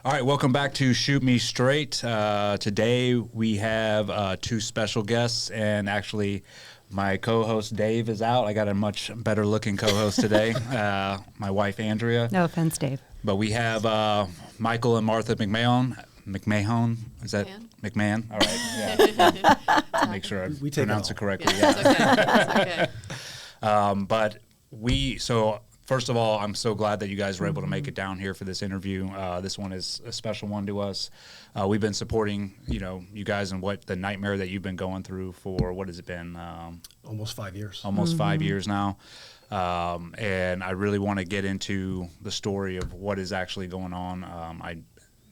All right, welcome back to Shoot Me Straight. Today we have two special guests, and actually my co-host Dave is out. I got a much better looking co-host today, my wife Andrea. No offense, Dave. But we have Michael and Martha McMahon. McMahon? Is that McMahon? All right. Yeah. Make sure I pronounce it correctly. Yeah. It's okay. But so first of all, I'm so glad that you guys were able to make it down here for this interview. This one is a special one to us. We've been supporting, you guys and what the nightmare that you've been going through for, what has it been? Almost 5 years. Almost 5 years now. And I really want to get into the story of what is actually going on.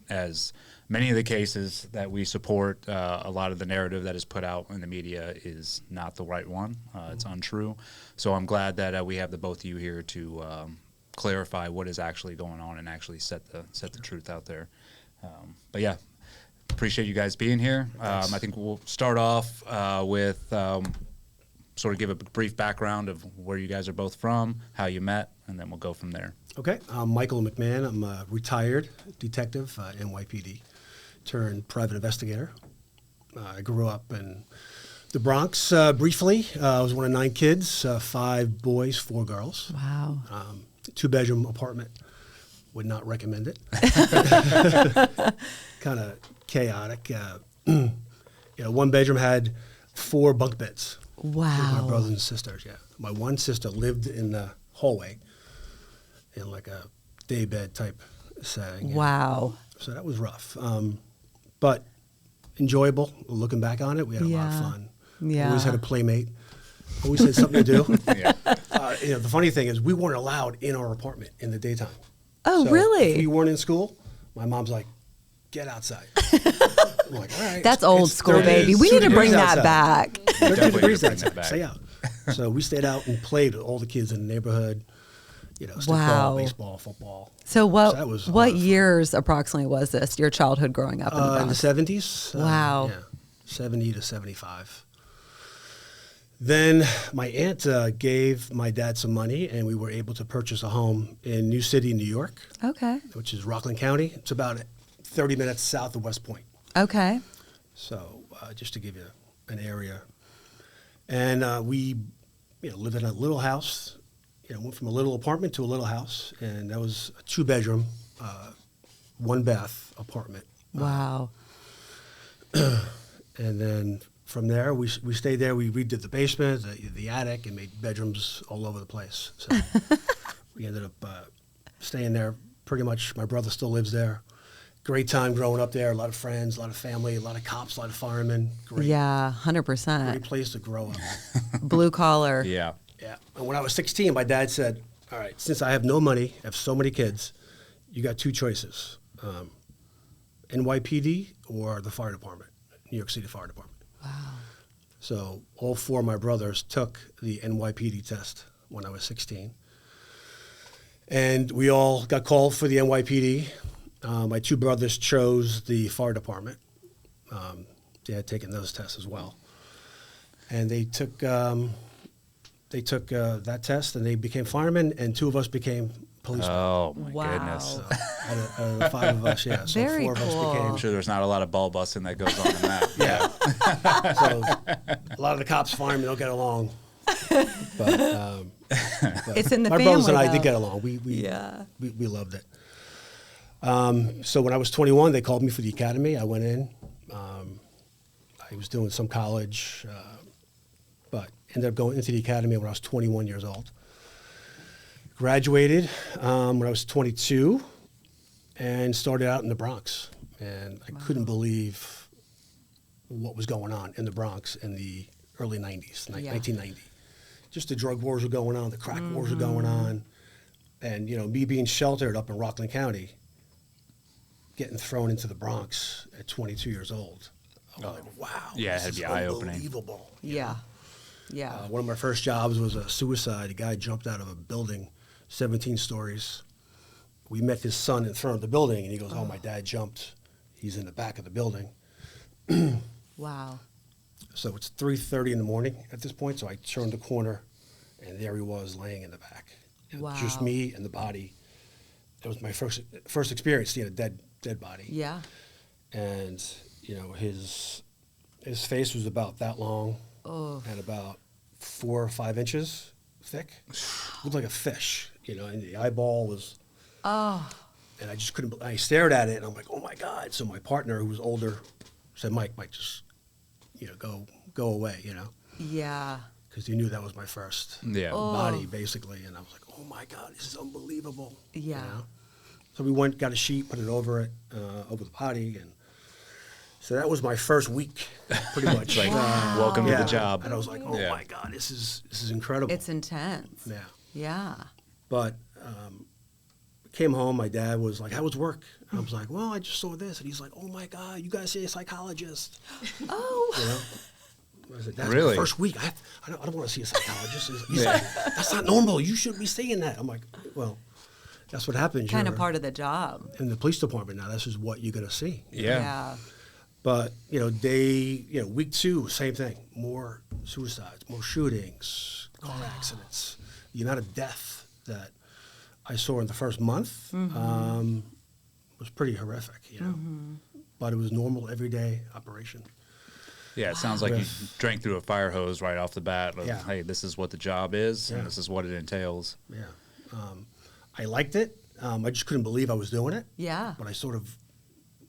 As many of the cases that we support, a lot of the narrative that is put out in the media is not the right one. It's untrue. So I'm glad that we have the both of you here to clarify what is actually going on and actually set the truth out there. But yeah, appreciate you guys being here. I think we'll start off with sort of give a brief background of where you guys are both from, how you met, and then we'll go from there. Okay, I'm Michael McMahon. I'm a retired detective, NYPD, turned private investigator. I grew up in the Bronx briefly. I was one of 9 kids, 5 boys, 4 girls. Wow. 2-bedroom apartment. Would not recommend it. Kind of chaotic. 1 bedroom had 4 bunk beds. Wow. With my brothers and sisters, yeah. My one sister lived in the hallway in like a daybed type setting. Wow. So that was rough. But enjoyable. Looking back on it, we had a lot of fun. Yeah. Always had a playmate. Always had something to do. Yeah. The funny thing is we weren't allowed in our apartment in the daytime. Oh, So really? If we weren't in school, my mom's like, get outside. I'm like, all right. That's old school, baby. We need to bring that back. 30 Definitely degrees bring that outside. back. Stay out. So we stayed out and played with all the kids in the neighborhood. Stickball, Wow. baseball, football. So that was a lot what of fun. years approximately was this, your childhood growing up in the In the Bronx? 70s. Wow. 70 to 75. Then my aunt gave my dad some money, and we were able to purchase a home in New City, New York, Okay. which is Rockland County. It's about 30 minutes south of West Point. Okay. So just to give you an area. And we lived in a little house. Went from a little apartment to a little house, and that was a 2-bedroom, 1-bath apartment. Wow. And then from there, we stayed there. We redid the basement, the attic, and made bedrooms all over the place. So we ended up staying there pretty much. My brother still lives there. Great time growing up there. A lot of friends, a lot of family, a lot of cops, a lot of firemen. Great, Yeah, great 100%. place to grow up. Blue collar. Yeah. Yeah. And when I was 16, my dad said, all right, since I have no money, I have so many kids, you got 2 choices, NYPD or the fire department, New York City Fire Department. Wow. So all 4 of my brothers took the NYPD test when I was 16. And we all got called for the NYPD. My 2 brothers chose the fire department. They had taken those tests as well. And they took that test, and they became firemen, and 2 of us became policemen. Oh, my Wow. goodness. So, out of the 5 of us, yeah. So Very 4 of us cool. I'm sure there's not a lot of ball busting that goes on in that. Yeah. So a lot of the cops, firemen don't get along. But It's in the my family, brothers and I though. did get along. We loved it. So when I was 21, they called me for the academy. I went in. I was doing some college, but ended up going into the academy when I was 21 years old. Graduated when I was 22 and started out in the Bronx. And I couldn't believe what was going on in the Bronx in the early 90s, 1990. Just the drug wars were going on, the crack wars were going on. And, me being sheltered up in Rockland County, getting thrown into the Bronx at 22 years old. I was like, wow. Yeah, it had this to be is eye-opening. Unbelievable. Yeah. Yeah. One of my first jobs was a suicide. A guy jumped out of a building, 17 stories. We met his son in front of the building, and he goes, oh, my dad jumped. He's in the back of the building. Wow. So it's 3:30 in the morning at this point, so I turned the corner, and there he was laying in the back. Wow. Just me and the body. It was my first experience seeing a dead dead body. Yeah. And, you know, his face was about that long Oh. and about 4 or 5 inches thick. Looked like a fish, you know, and the eyeball was, Oh. and I just couldn't, I stared at it and I'm like, oh my God. So my partner, who was older, said, Mike, just, you know, go away, you know, Yeah. because he knew that was my first Yeah. body, basically. And I was like, oh my God, this is unbelievable. Yeah. You know? So we went, got a sheet, put it over it, over the body. And so that was my first week, pretty much. Like, welcome to Yeah. the job. And I was like, oh Yeah. my God, this is incredible. It's intense. Yeah. Yeah. But came home, my dad was like, how was work? And I was like, well, I just saw this. And he's like, oh my God, you guys see a psychologist. Oh. You know? I said, that's Really? my first week. I don't want to see a psychologist. He's like, that's not normal. You shouldn't be saying that. I'm like, well, that's what happens. Kind of You're part of the job. in the police department now. This is what you're going to see. Yeah. But, you know, week 2, same thing. More suicides, more shootings, car accidents. The amount of death that I saw in the first month was pretty horrific, you know. But it was normal, everyday operation. Yeah, it sounds like you drank through a fire hose right off the bat. Of, Yeah. hey, this is what the job is, Yeah. and this is what it entails. Yeah. I liked it. I just couldn't believe I was doing it. Yeah. But I sort of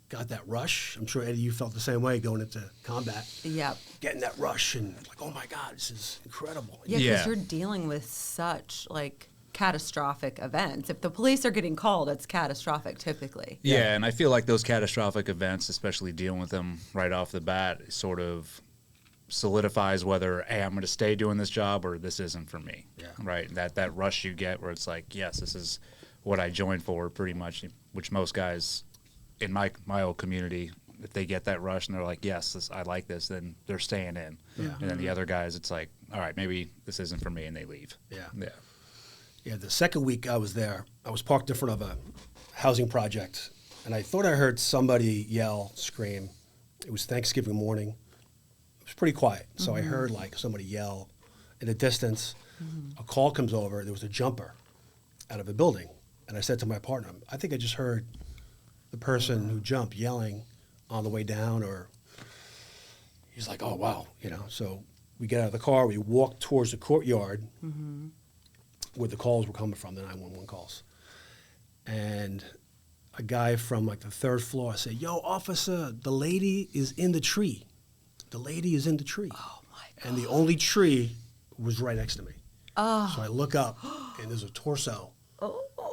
got that rush. I'm sure, Eddie, you felt the same way going into combat. Yep. Getting that rush and like, oh my God, this is incredible. Yeah, because Yeah. you're dealing with such like catastrophic events. If the police are getting called, it's catastrophic typically. Yeah, and I feel like those catastrophic events, especially dealing with them right off the bat, sort of solidifies whether, hey, I'm going to stay doing this job or this isn't for me. Yeah. Right? That rush you get where it's like, yes, this is what I joined for pretty much, which most guys in my old community, if they get that rush and they're like, yes, I like this, then they're staying in. Yeah. And then the other guys, it's like, all right, maybe this isn't for me, and they leave. Yeah. Yeah. Yeah, the second week I was there, I was parked in front of a housing project, and I thought I heard somebody yell, scream. It was Thanksgiving morning. It was pretty quiet, so I heard like somebody yell in the distance. A call comes over. There was a jumper out of a building, and I said to my partner, I think I just heard the person who jumped yelling on the way down, or he's like, oh, wow, you know. So we get out of the car, we walk towards the courtyard where the calls were coming from, the 911 calls. And a guy from like the 3rd floor said, yo, officer, the lady is in the tree. The lady is in the tree. Oh my God. And the only tree was right next to me. Oh. So I look up, and there's a torso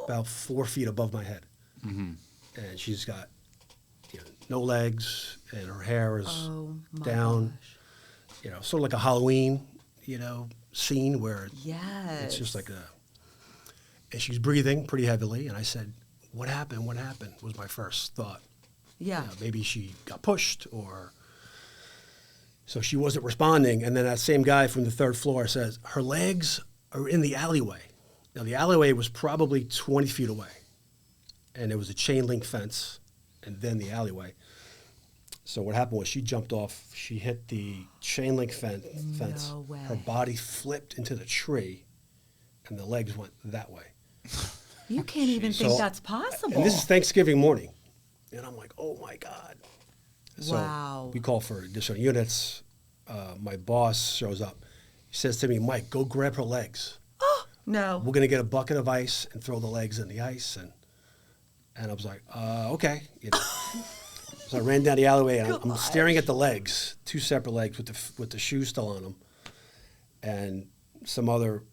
about 4 feet above my head. And she's got, you know, no legs, and her hair is Oh my down. gosh. You know, sort of like a Halloween, you know, scene where Yes. it's just like and she's breathing pretty heavily. And I said, what happened? What happened? Was my first thought. Yeah. You know, maybe she got pushed, or so she wasn't responding. And then that same guy from the 3rd floor says, her legs are in the alleyway. Now the alleyway was probably 20 feet away, and there was a chain link fence and then the alleyway. So what happened was she jumped off, she hit the chain link fence. No way. Her body flipped into the tree, and the legs went that way. You can't even think So- that's possible. And this is Thanksgiving morning. And I'm like, oh my God. So Wow. we call for additional units. My boss shows up. He says to me, Mike, go grab her legs. No. We're going to get a bucket of ice and throw the legs in the ice. And I was like, okay. You know. So I ran down the alleyway, and I'm staring at the legs, 2 separate legs with the shoes still on them. And some other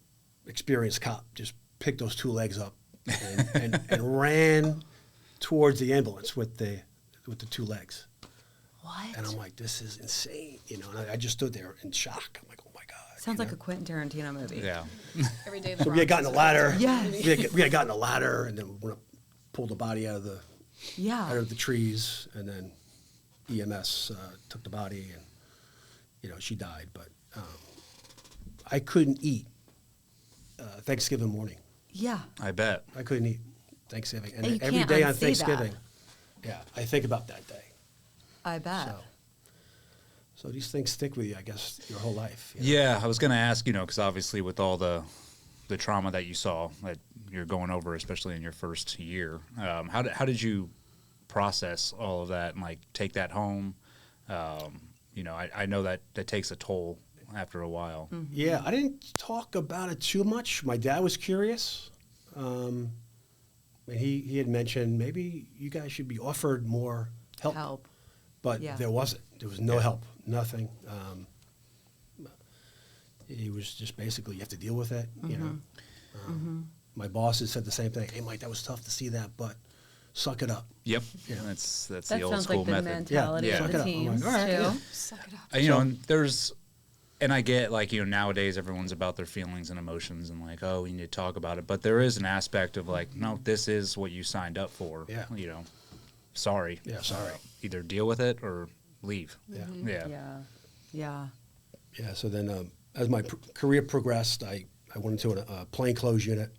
experienced cop just picked those 2 legs up and ran towards the ambulance with the 2 legs. What? And I'm like, this is insane, you know. And I just stood there in shock. I'm like, oh my God. Sounds you like know? a Quentin Tarantino movie. Yeah. Every day. in the So we had Bronx gotten a is ladder. Yes. We had gotten a ladder, and then we went up, pulled the body out of the Yeah. trees, and then EMS took the body, and you know, she died. But I couldn't eat Thanksgiving morning. Yeah. I bet. I couldn't eat Thanksgiving, and And you every can't day on unsee Thanksgiving, yeah, I think about that day. I bet. So these things stick with you, I guess, your whole life. you know? Yeah, I was going to ask, you know, because obviously with all the trauma that you saw that you're going over, especially in your first year, how did you process all of that and like take that home. You know, I know that takes a toll after a while. Yeah, I didn't talk about it too much. My dad was curious. And he had mentioned maybe you guys should be offered more help. But Yeah. there wasn't. There was no help, nothing. He was just basically, you have to deal with it, you know. My bosses said the same thing. Hey, Mike, that was tough to see that, but suck it up. Yep. Yeah. That's That the old sounds school like the method. mentality Yeah. of Suck the it up. I'm teams, like, all right, too. yeah. Suck it up. You know, and I get like, you know, nowadays everyone's about their feelings and emotions and like, oh, we need to talk about it. But there is an aspect of like, no, this is what you signed up for. Yeah. You know, sorry. Yeah, sorry. Either deal with it or leave. Yeah. Yeah. Yeah. Yeah, so then as my career progressed, I went into a plainclothes unit.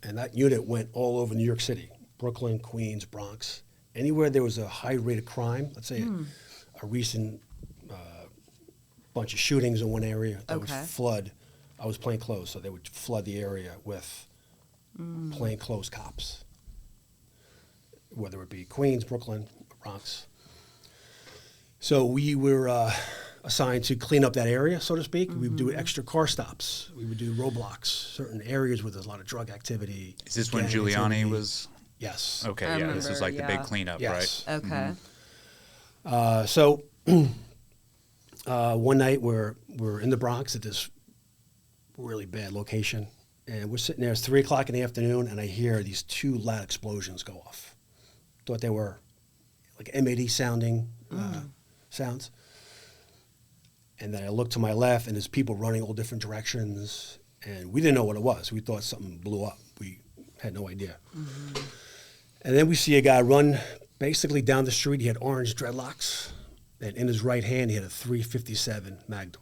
And that unit went all over New York City, Brooklyn, Queens, Bronx. Anywhere there was a high rate of crime, let's say a recent bunch of shootings in one area that would flood. I was plainclothes, so they would flood the area with plainclothes cops, whether it be Queens, Brooklyn, Bronx. So we were assigned to clean up that area, so to speak. We would do extra car stops. We would do roadblocks, certain areas where there's a lot of drug activity. Is this when gang Giuliani activity. was? Yes. Okay, I yeah. This was like remember, the big cleanup, Yes. right? Okay. So one night we're in the Bronx at this really bad location, and we're sitting there. It's 3 o'clock in the afternoon, and I hear these 2 loud explosions go off. Thought they were like M80 sounding sounds. And then I look to my left, and there's people running all different directions, and we didn't know what it was. We thought something blew up. We had no idea. And then we see a guy run basically down the street. He had orange dreadlocks, and in his right hand, he had a .357 Magnum.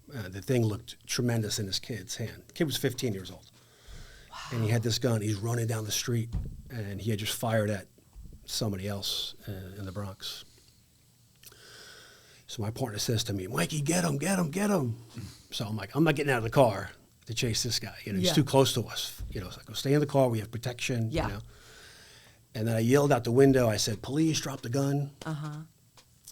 The thing looked tremendous in this kid's hand. The kid was 15 years old. Wow. And he had this gun. He's running down the street, and he had just fired at somebody else in the Bronx. So my partner says to me, Mikey, get him, get him, get him. So I'm like, I'm not getting out of the car to chase this guy. You know, he's too close to us. You know, so I go, stay in the car. We have protection. Yeah. You know? And then I yelled out the window. I said, police, drop the gun.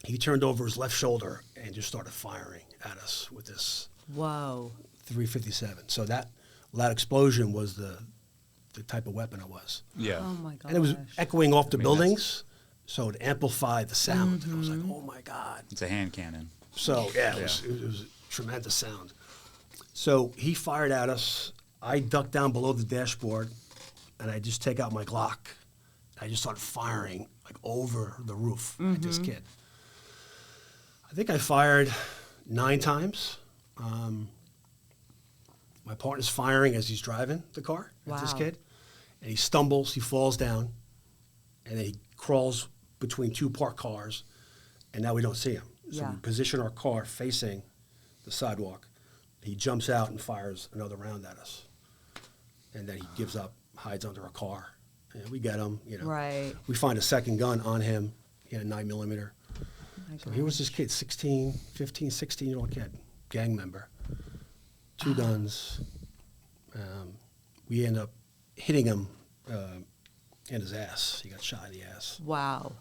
He turned over his left shoulder and just started firing at us with this Whoa. .357. So that loud explosion was the type of weapon it was. Yeah. Oh my gosh. And it was echoing off the mean, buildings, so it amplified the sound. And I was like, oh my God. It's a hand cannon. So yeah, it was a tremendous sound. So he fired at us. I ducked down below the dashboard, and I just take out my Glock. I just started firing like over the roof at this kid. I think I fired 9 times. My partner's firing as he's driving the car at this Wow. kid, and he stumbles, he falls down, and then he crawls between 2 parked cars, and now we don't see him. So Yeah. we position our car facing the sidewalk. He jumps out and fires another round at us, and then he gives up, hides under a car, and we get him. You know, Right. We find a second gun on him. He had a 9mm. My So here was this kid, 15, 16-year-old kid, gang member, 2 guns. We end up hitting him in his ass. He got shot in the ass. Wow.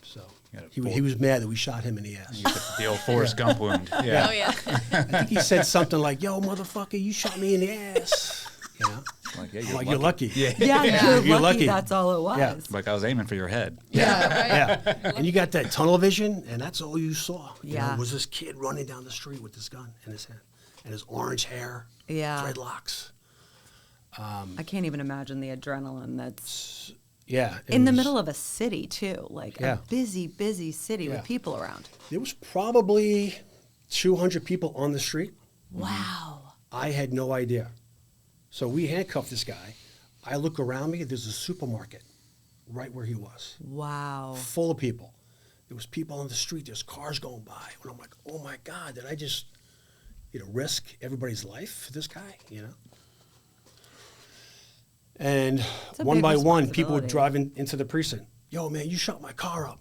So Yeah, he was mad that we shot him in the ass. The old Forrest Gump wound. Yeah. Oh, yeah. I think he said something like, yo, motherfucker, you shot me in the ass. You know? Like, yeah, I'm like, you're lucky. Yeah. Yeah, You're you're lucky. lucky. That's all it was. Yeah. Like I was aiming for your head. Yeah, right. Yeah. And you got that tunnel vision, and that's all you saw. You Yeah. know, was this kid running down the street with this gun in his hand, and his orange hair, Yeah. dreadlocks. I can't even imagine the adrenaline that's Yeah. it in the was- middle of a city too, like Yeah. a busy, busy city Yeah. with people around. There was probably 200 people on the street. Wow. I had no idea. So we handcuffed this guy. I look around me, there's a supermarket right where he was, Wow. full of people. There was people on the street, there's cars going by. And I'm like, oh my God, did I just, risk everybody's life for this guy, And a one big by one, people were responsibility. driving into the precinct. Yo, man, you shot my car up.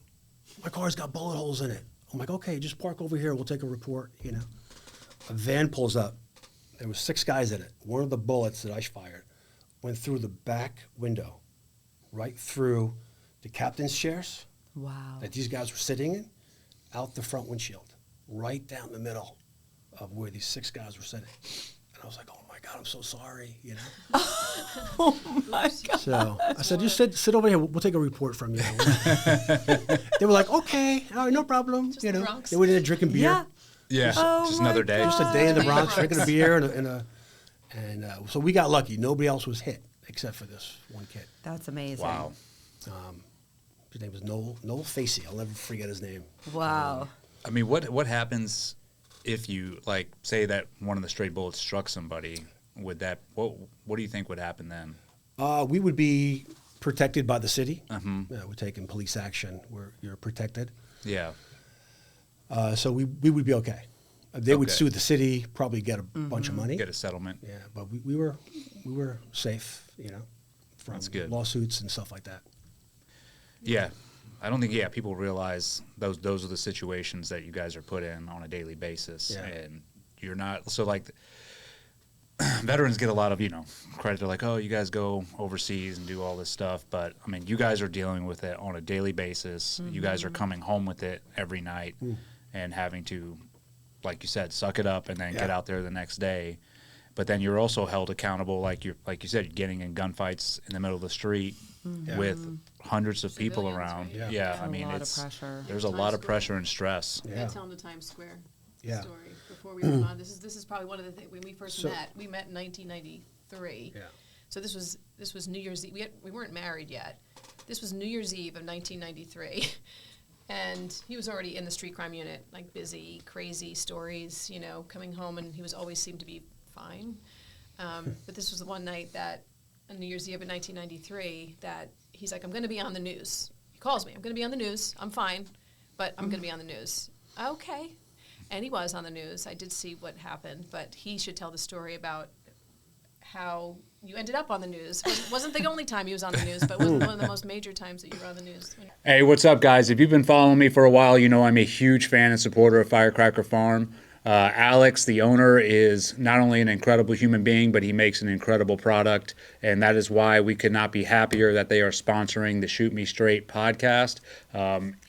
My car's got bullet holes in it. I'm like, okay, just park over here. We'll take a report, A van pulls up. There was 6 guys in it. One of the bullets that I fired went through the back window, right through the captain's chairs Wow. that these guys were sitting in out the front windshield, right down the middle of where these 6 guys were sitting. And I was like, oh my God, I'm so sorry, you know? Oh my God. So I said, just sit over here. We'll take a report from you. They were like, okay, all right, no problem. Just you the know, Bronx. they were in there drinking beer. Yeah. Yeah, Oh just my another day. Just a day in the Bronx, Bronx. drinking a beer, and so we got lucky. Nobody else was hit except for this one kid. That's amazing. Wow. His name was Noel Facey. I'll never forget his name. Wow. I mean, what happens if you, like, say that one of the stray bullets struck somebody? Would that, what do you think would happen then? We would be protected by the city. Mhm. We're taking police action where you're protected. Yeah. So we would be okay. They would Okay. sue the city, probably get a bunch of money. Get a settlement. Yeah, but we were safe, you know, from That's good. lawsuits and stuff like that. Yeah. I don't think, people realize those are the situations that you guys are put in on a daily basis. Yeah. And you're not, so like, veterans get a lot of, credit. They're like, oh, you guys go overseas and do all this stuff. But, I mean, you guys are dealing with it on a daily basis. You guys are coming home with it every night and having to, like you said, suck it up and then get Yeah. out there the next day. But then you're also held accountable, like you said, you're getting in gunfights in the middle of the street Yeah. with hundreds of people Civilians, around. right? Yeah, A I mean, lot of it's pressure. there's a Times lot of Square. pressure and stress. I Yeah. gotta tell them the Times Square Yeah. story before we move on. This is probably one of the things when we first So- met. We met in 1993. Yeah. So this was New Year's Eve. We weren't married yet. This was New Year's Eve of 1993, and he was already in the street crime unit, like busy, crazy stories, coming home, and he was always seemed to be fine. But this was the one night that on New Year's Eve of 1993 that he's like, I'm going to be on the news. He calls me. I'm going to be on the news. I'm fine, but I'm going to be on the news. Okay. And he was on the news. I did see what happened, but he should tell the story about how you ended up on the news. Wasn't the only time he was on the news, but was one of the most major times that you were on the news. Hey, what's up, guys? If you've been following me for a while, you know I'm a huge fan and supporter of Firecracker Farm. Alex, the owner, is not only an incredible human being, but he makes an incredible product, and that is why we could not be happier that they are sponsoring the Shoot Me Straight podcast.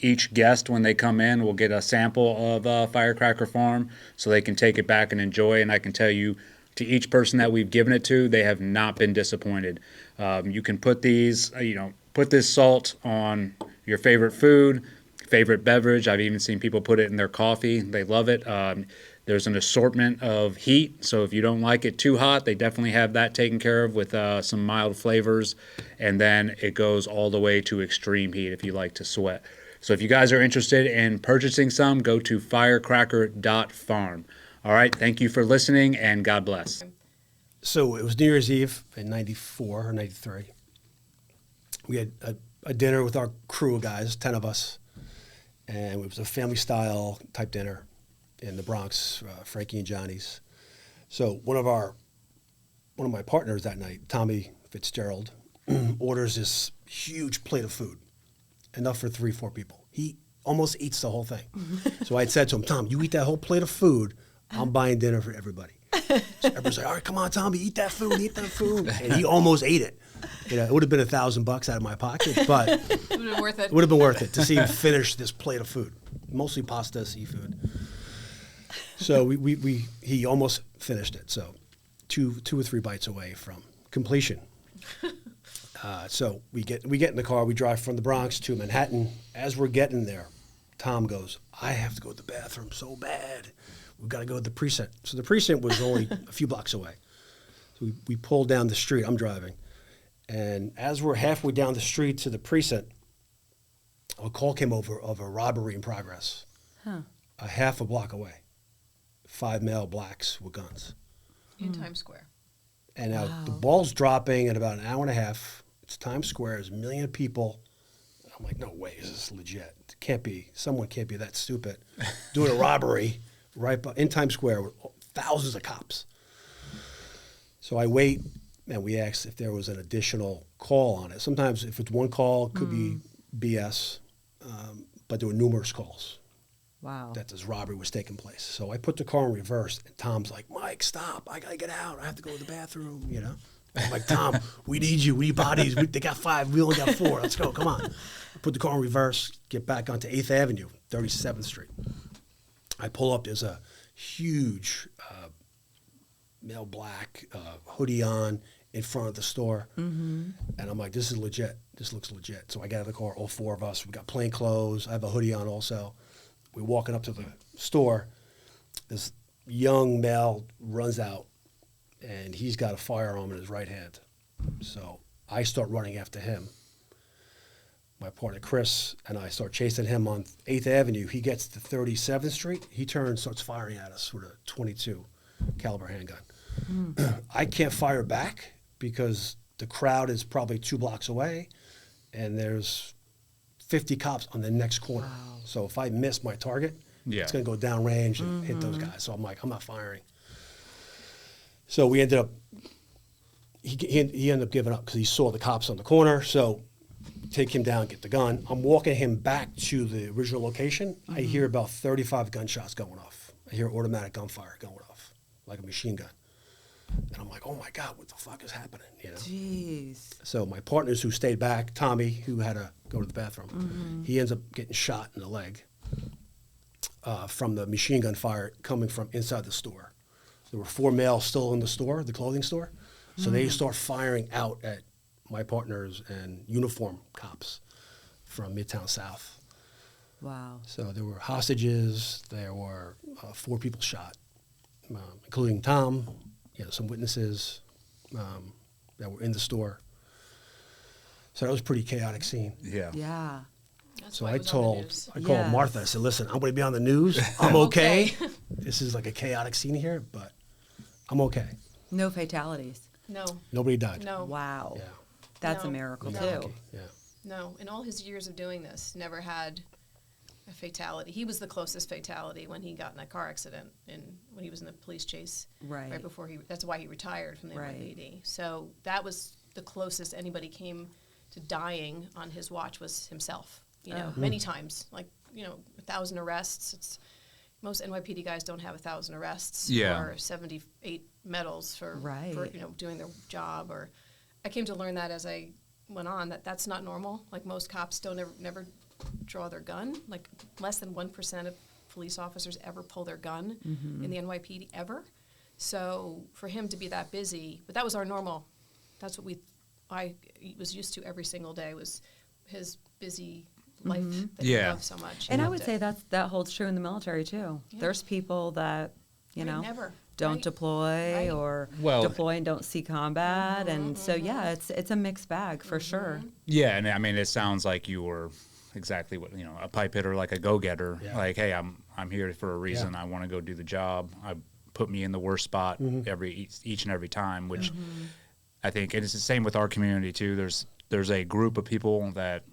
Each guest, when they come in, will get a sample of Firecracker Farm so they can take it back and enjoy, and I can tell you, to each person that we've given it to, they have not been disappointed. You can put these, put this salt on your favorite food, favorite beverage. I've even seen people put it in their coffee. They love it. There's an assortment of heat, so if you don't like it too hot, they definitely have that taken care of with some mild flavors. And then it goes all the way to extreme heat if you like to sweat. So if you guys are interested in purchasing some, go to firecracker.farm. All right, thank you for listening, and God bless. So it was New Year's Eve in 94 or 93. We had a dinner with our crew of guys, 10 of us, and it was a family-style type dinner in the Bronx, Frankie and Johnny's. So one of my partners that night, Tommy Fitzgerald, orders this huge plate of food, enough for 3-4 people. He almost eats the whole thing. So I had said to him, Tom, you eat that whole plate of food, I'm buying dinner for everybody. So everybody's like, all right, come on, Tommy, eat that food. And he almost ate it. It would have been $1,000 out of my pocket, but It would have been worth it. it would have been worth it to see him finish this plate of food, mostly pasta, seafood. So he almost finished it. So 2 or 3 bites away from completion. So we get in the car, we drive from the Bronx to Manhattan. As we're getting there, Tom goes, I have to go to the bathroom so bad. We've got to go to the precinct. So the precinct was only a few blocks away. So we pulled down the street. I'm driving. And as we're halfway down the street to the precinct, a call came over of a robbery in progress. A half a block away. 5 male blacks with guns. In Times Square. And now the ball's dropping in about an hour and a half. It's Times Square. There's 1 million people. I'm like, no way, is this legit? It can't be. Someone can't be that stupid doing a robbery in Times Square with thousands of cops. So I wait, and we asked if there was an additional call on it. Sometimes if it's one call, it could be BS, but there were numerous calls Wow. that this robbery was taking place. So I put the car in reverse, and Tom's like, Mike, stop. I got to get out. I have to go to the bathroom, I'm like, Tom, we need you. We need bodies. They got 5. We only got 4. Let's go. Come on. Put the car in reverse, get back onto 8th Avenue, 37th Street. I pull up. There's a huge male black hoodie on in front of the store. And I'm like, this is legit. This looks legit. So I get out of the car, all 4 of us. We got plain clothes. I have a hoodie on also. We're walking up to the store. This young male runs out, and he's got a firearm in his right hand. So I start running after him. My partner Chris and I start chasing him on 8th Avenue. He gets to 37th Street. He turns, starts firing at us with a .22 caliber handgun. I can't fire back because the crowd is probably 2 blocks away, and there's 50 cops on the next corner. Wow. So if I miss my target, it's going to go downrange and hit those guys. So I'm like, I'm not firing. So we ended up, he ended up giving up because he saw the cops on the corner. So take him down, get the gun. I'm walking him back to the original location. I hear about 35 gunshots going off. I hear automatic gunfire going off, like a machine gun. And I'm like, oh my God, what the fuck is happening? You know? Jeez. So my partners who stayed back, Tommy, who had to go to the bathroom, he ends up getting shot in the leg from the machine gun fire coming from inside the store. There were 4 males still in the store, the clothing store. So they start firing out at my partners and uniform cops from Midtown South. Wow. So there were hostages. There were 4 people shot, including Tom, some witnesses that were in the store. So that was a pretty chaotic scene. Yeah. Yeah. That's So why I it was on the called news. Yes. Martha. I said, listen, I'm going to be on the news. I'm okay. Okay. This is like a chaotic scene here, but I'm okay. No fatalities. No, Nobody died. no, Wow. Yeah. That's a No. miracle No. too. Lucky. Yeah. no. In all his years of doing this, never had a fatality. He was the closest fatality when he got in that car accident when he was in the police chase. Right. before that's why he retired from the Right. NYPD. So that was the closest anybody came to dying on his watch was himself. Many times, like 1,000 arrests. Most NYPD guys don't have 1,000 arrests or 78 medals for doing their job. Or I came to learn that as I went on that's not normal. Like most cops don't never draw their gun. Like less than 1% of police officers ever pull their gun in the NYPD ever. So for him to be that busy, but that was our normal. That's what I was used to every single day was his busy life that he loved so much. And He I loved would say that holds true in the military too. Yeah. There's people that never don't right? deploy Right. or deploy and don't see combat, and so it's a mixed bag for sure. Yeah, and I mean, it sounds like you were exactly what a pipe hitter, like a go-getter. Yeah. Like, hey, I'm here for a reason. I want to go do the job. Put me in the worst spot each and every time, which I think, and it's the same with our community too. There's a group of people that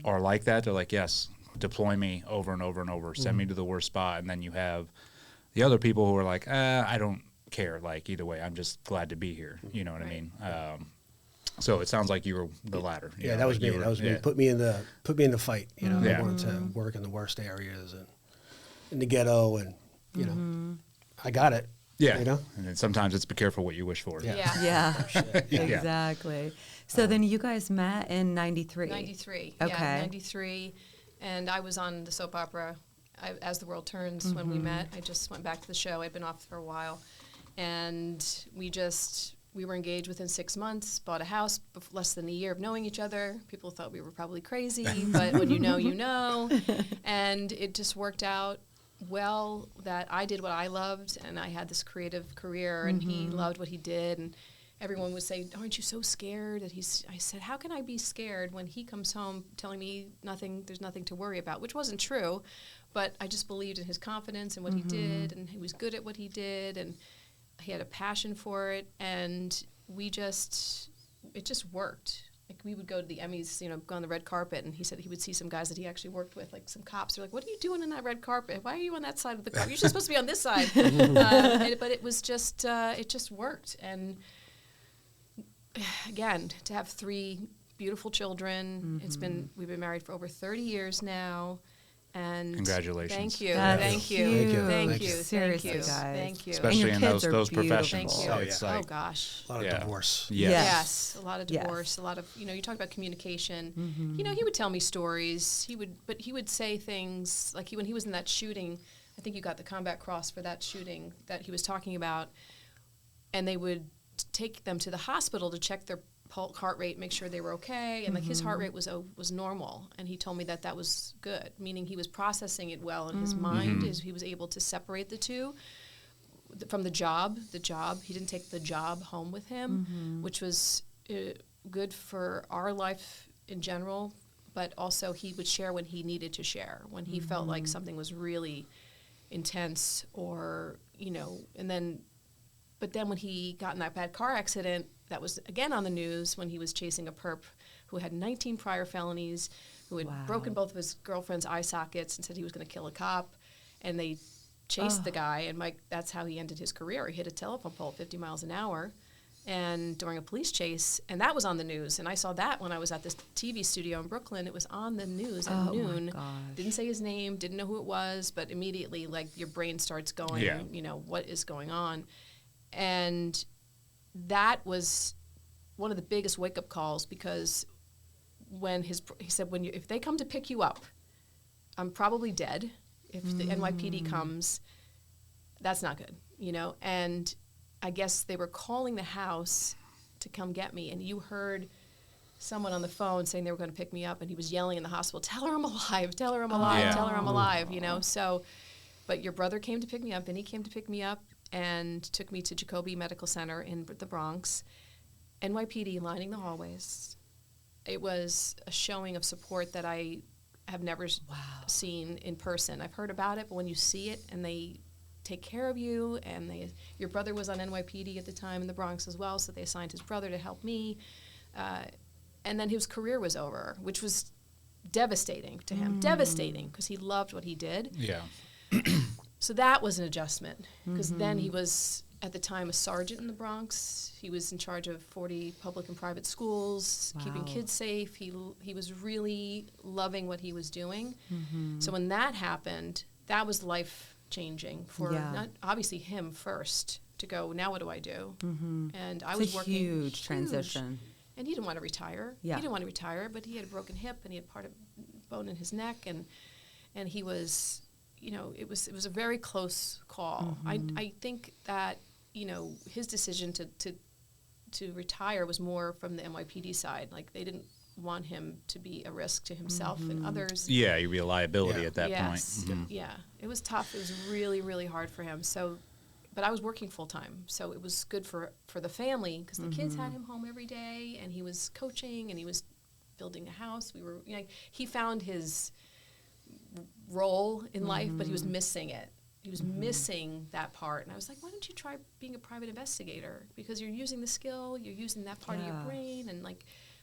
are like that. They're like, yes, deploy me over and over and over. Send me to the worst spot. And then you have the other people who are like, I don't care. Like, either way, I'm just glad to be here. You know what I mean? So it sounds like you were the latter. Yeah, that was me. That was me. Put me in the fight. I wanted to work in the worst areas and in the ghetto, and I got it. Yeah. And then sometimes it's be careful what you wish for. Yeah. Exactly. So then you guys met in 93. 93. Okay. Yeah, 93. And I was on the soap opera As the World Turns when we met. I just went back to the show. I'd been off for a while. And we were engaged within 6 months, bought a house, less than a year of knowing each other. People thought we were probably crazy, but when you know, you know. And it just worked out well that I did what I loved, and I had this creative career, and he loved what he did. And everyone would say, aren't you so scared? I said, how can I be scared when he comes home telling me there's nothing to worry about, which wasn't true. But I just believed in his confidence and what he did, and he was good at what he did, and he had a passion for it, and it just worked. Like, we would go to the Emmys, go on the red carpet, and he said he would see some guys that he actually worked with, like some cops. They're like, what are you doing in that red carpet? Why are you on that side of the carpet? You're just supposed to be on this side. But it was just, it just worked. And again, to have 3 beautiful children, we've been married for over 30 years now, And Congratulations. Thank you. That's Thank you. huge. Thank you. Seriously, Thank you. guys. Thank you. Especially And in your those kids are those beautiful. professions. Thank you. Oh, It's yeah. like, Oh gosh. A lot of Yeah. divorce. Yes. Yes, a lot of Yes. divorce, a lot of, you talk about communication. He would tell me stories. But he would say things like when he was in that shooting, I think you got the combat cross for that shooting that he was talking about, and they would take them to the hospital to check their heart rate, make sure they were okay, and like his heart rate was normal, and he told me that was good, meaning he was processing it well in his mind, as he was able to separate the two from the job. He didn't take the job home with him, which was good for our life in general, but also he would share when he needed to share, when he felt like something was really intense, or but then when he got in that bad car accident that was again on the news, when he was chasing a perp who had 19 prior felonies, who had broken both of his girlfriend's eye sockets and said he was going to kill a cop, and they chased the guy, and that's how he ended his career. He hit a telephone pole 50 miles an hour and during a police chase, and that was on the news, and I saw that when I was at this TV studio in Brooklyn. It was on the news at noon. My gosh. Didn't say his name, didn't know who it was, but immediately your brain starts going, what is going on? And that was one of the biggest wake-up calls, because when he said, if they come to pick you up, I'm probably dead. If the NYPD comes, that's not good, And I guess they were calling the house to come get me, and you heard someone on the phone saying they were going to pick me up, and he was yelling in the hospital, "Tell her I'm alive, tell her I'm alive, tell her I'm alive," So, but your brother came to pick me up, and he came to pick me up and took me to Jacobi Medical Center in the Bronx, NYPD lining the hallways. It was a showing of support that I have never seen in person. I've heard about it, but when you see it and they take care of you, and your brother was on NYPD at the time in the Bronx as well, so they assigned his brother to help me, and then his career was over, which was devastating to him. Devastating, because he loved what he did. Yeah. So that was an adjustment, because then he was, at the time, a sergeant in the Bronx. He was in charge of 40 public and private schools, keeping kids safe. He was really loving what he was doing. So when that happened, that was life-changing for not obviously him first, to go, now what do I do? And I was working huge transition. And he didn't want to retire. Yeah. He didn't want to retire, but he had a broken hip, and he had part of bone in his neck, and he was, it was a very close call. I think that, his decision to retire was more from the NYPD side. Like, they didn't want him to be a risk to himself and others. Yeah, you'd be a liability at that Yes. point. Yeah, it was tough. It was really, really hard for him. So, but I was working full time, so it was good for the family, because the kids had him home every day, and he was coaching, and he was building a house. We were, he found his role in life, but he was missing it. He was missing that part, and I was like, why don't you try being a private investigator? Because you're using the skill, you're using that part of your brain, and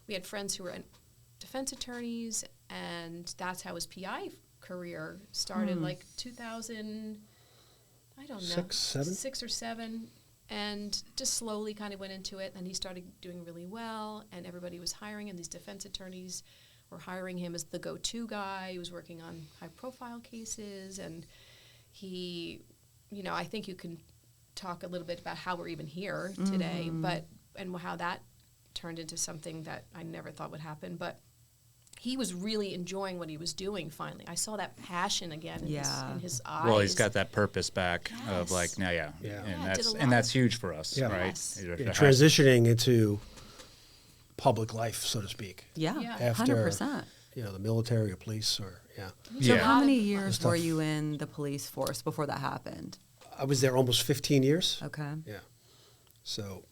we had friends who were defense attorneys, and that's how his PI career started, 2000, I don't know, 6 or 7, and just slowly kind of went into it. And he started doing really well, and everybody was hiring him. These defense attorneys were hiring him as the go-to guy. He was working on high-profile cases, and he, I think you can talk a little bit about how we're even here today, and how that turned into something that I never thought would happen. But he was really enjoying what he was doing finally. I saw that passion again in his eyes. Well, he's got that purpose back of and that's huge for us, right? Yes. Transitioning into public life, so to speak. Yeah, After 100%. The military or police, or So how many years were you in the police force before that happened? I was there almost 15 years. Okay. Yeah. So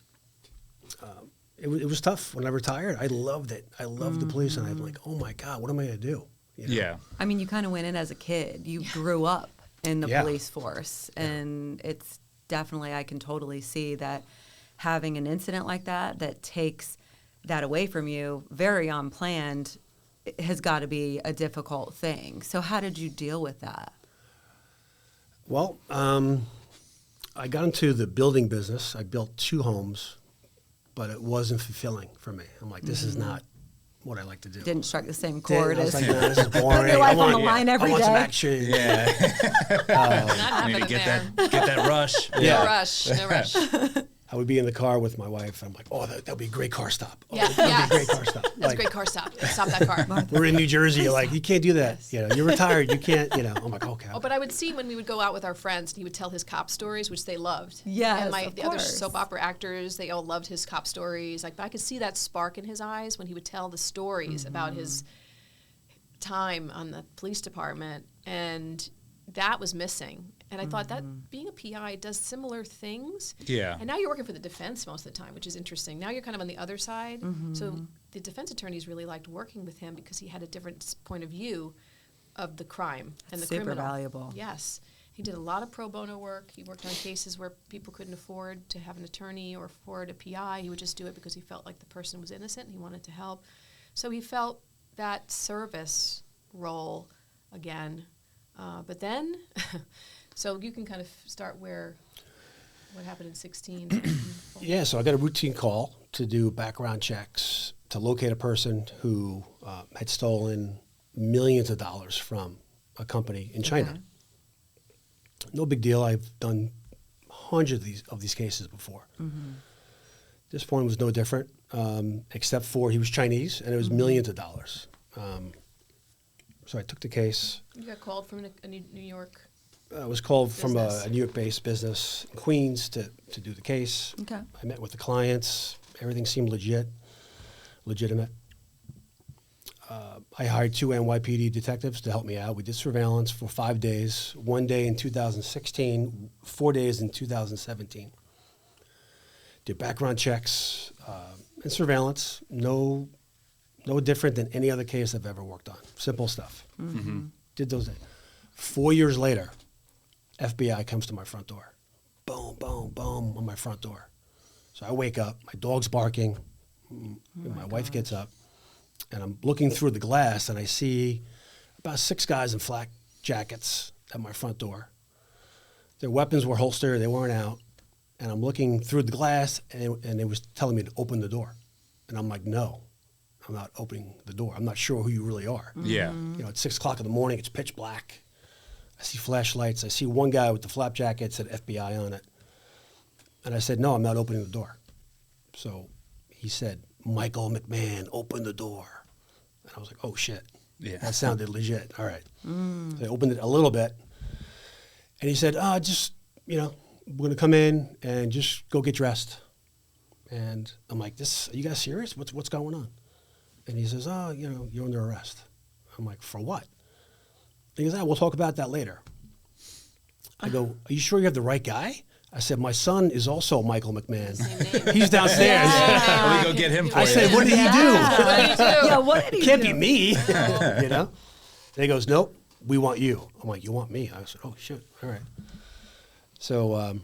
it was tough when I retired. I loved it. I loved the police, and I'm like, oh my God, what am I going to do? Yeah. I mean, you kind of went in as a kid. You grew up in the police force, and it's definitely, I can totally see that having an incident like that takes that away from you, very unplanned, has got to be a difficult thing. So how did you deal with that? Well, I got into the building business. I built 2 homes, but it wasn't fulfilling for me. I'm like, this is not what I like to do. Didn't strike the same chord I was as like, no, this is boring. your life I on the want, line every I want some day. action. Yeah. Not Need happening to get there. that rush. Yeah. No rush. No rush. I would be in the car with my wife. And I'm like, oh, that'd be a great car stop. Oh, Yeah. that'd Yes. be a great car stop. That's Like, a great car stop. Stop that car. we're in New Jersey. You're like, you can't do that. You know, you're retired. You can't. You know. I'm like, okay. Oh, but I would see when we would go out with our friends, and he would tell his cop stories, which they loved. Yes, and of the other course. soap opera actors, they all loved his cop stories. Like, but I could see that spark in his eyes when he would tell the stories about his time on the police department, and that was missing. And I thought that being a PI does similar things. Yeah. And now you're working for the defense most of the time, which is interesting. Now you're kind of on the other side. So the defense attorneys really liked working with him because he had a different point of view of the crime and the Super criminal. valuable. Yes. He did a lot of pro bono work. He worked on cases where people couldn't afford to have an attorney or afford a PI. He would just do it because he felt like the person was innocent and he wanted to help. So he felt that service role again. But then, so you can kind of start what happened in 16. Yeah, so I got a routine call to do background checks to locate a person who had stolen millions of dollars from a company in China. Okay. No big deal. I've done hundreds of these cases before. This one was no different, except for he was Chinese and it was millions of dollars. So I took the case. You got called from a New York. I was called from Business. a New York-based business in Queens to do the case. Okay. I met with the clients. Everything seemed legitimate. I hired 2 NYPD detectives to help me out. We did surveillance for 5 days, 1 day in 2016, 4 days in 2017. Did background checks and surveillance. No different than any other case I've ever worked on. Simple stuff. Did those things. 4 years later, FBI comes to my front door. Boom, boom, boom on my front door. So I wake up, my dog's barking, my wife gets up, and I'm looking through the glass and I see about 6 guys in flak jackets at my front door. Their weapons were holstered, they weren't out. And I'm looking through the glass and it was telling me to open the door. And I'm like, no, I'm not opening the door. I'm not sure who you really are. Yeah. You know, it's 6 o'clock in the morning, it's pitch black. I see flashlights. I see one guy with the flap jacket said FBI on it. And I said, no, I'm not opening the door. So he said, Michael McMahon, open the door. And I was like, oh, shit. Yeah. That sounded legit. All right. So I opened it a little bit. And he said, just, you know, we're going to come in and just go get dressed. And I'm like, are you guys serious? What's going on? And he says, you know, you're under arrest. I'm like, for what? He goes, we'll talk about that later. I go, are you sure you have the right guy? I said, my son is also Michael McMahon. Same name. He's downstairs. Let me go get him for I you. said, what did he do? What do you do? Yeah, what did he It can't do? be me. You know? And he goes, nope, we want you. I'm like, you want me? I said, oh, shit. All right. So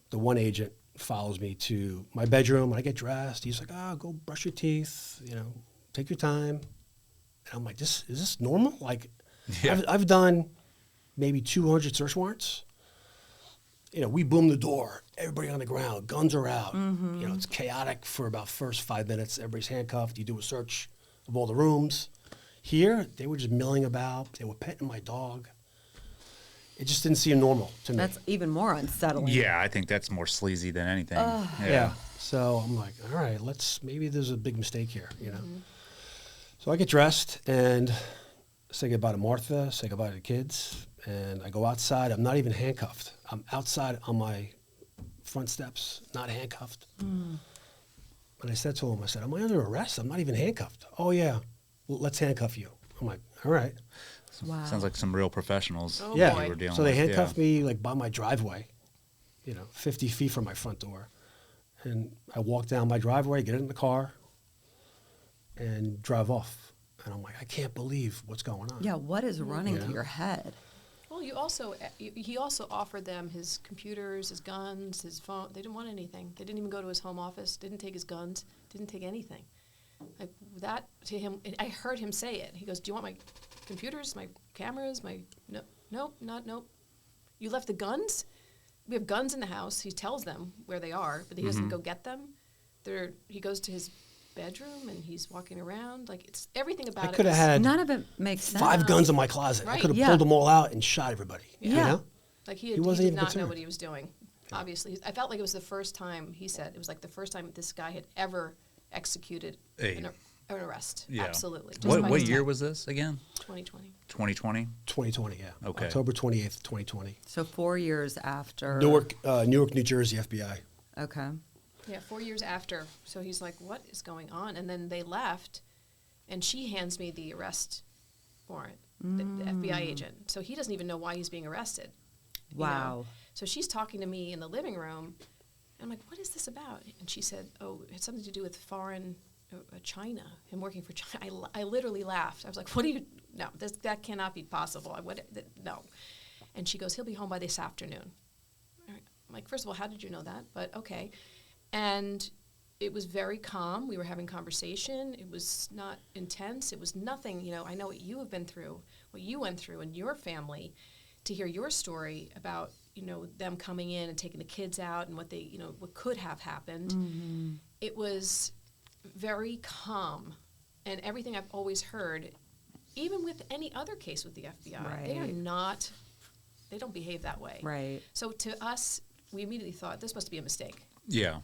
the one agent follows me to my bedroom. I get dressed. He's like, go brush your teeth. You know, take your time. And I'm like, is this normal? Like, Yeah. I've done maybe 200 search warrants. You know, we boom the door, everybody on the ground, guns are out. You know, it's chaotic for about first 5 minutes. Everybody's handcuffed. You do a search of all the rooms. Here, they were just milling about. They were petting my dog. It just didn't seem normal to me. That's even more unsettling. Yeah, I think that's more sleazy than anything. Yeah. So I'm like, all right, maybe there's a big mistake here, you know. So I get dressed and say goodbye to Martha, say goodbye to the kids, and I go outside. I'm not even handcuffed. I'm outside on my front steps, not handcuffed. And I said to him, am I under arrest? I'm not even handcuffed. Oh, yeah, well, let's handcuff you. I'm like, all right. Wow. Sounds like some real professionals. Oh, Yeah. boy. you were dealing So they with. handcuffed me like by my driveway, you know, 50 feet from my front door. And I walk down my driveway, get in the car, and drive off. And I'm like, I can't believe what's going on. Yeah, what is running Yeah. through your head? Well, he also offered them his computers, his guns, his phone. They didn't want anything. They didn't even go to his home office. Didn't take his guns. Didn't take anything. Like that to him, I heard him say it. He goes, "Do you want my computers, my cameras, my nope. You left the guns. We have guns in the house." He tells them where they are, but he doesn't go get them. He goes to his bedroom and he's walking around. Like, it's everything about I it. could have had None of it makes sense. 5 guns in my closet. I Right. could have Yeah. pulled them all out and shot everybody. Yeah. You know? Like, He he wasn't did even not know concerned. what he was doing. Obviously, I felt like it was the first time, he said, it was like the first time this guy had ever executed an arrest. Yeah. Absolutely. Just What by what his year time. was this again? 2020. 2020. 2020, yeah. Okay. October 28th, 2020. So 4 years after. Newark, New Jersey, FBI. Okay. Yeah, 4 years after. So he's like, what is going on? And then they left, and she hands me the arrest warrant, the FBI agent. So he doesn't even know why he's being arrested. you know? Wow. So she's talking to me in the living room, and I'm like, what is this about? And she said, oh, it had something to do with foreign China, him working for China. I literally laughed. I was like, what do you, no, that cannot be possible. No. And she goes, he'll be home by this afternoon. I'm like, first of all, how did you know that? But okay. And it was very calm. We were having conversation. It was not intense. It was nothing, I know what you have been through, what you went through in your family, to hear your story about, them coming in and taking the kids out and what they, what could have happened. Mm-hmm. It was very calm, and everything I've always heard, even with any other case with the FBI, Right. They don't behave that way. Right. So to us, we immediately thought this must be a mistake. Yeah.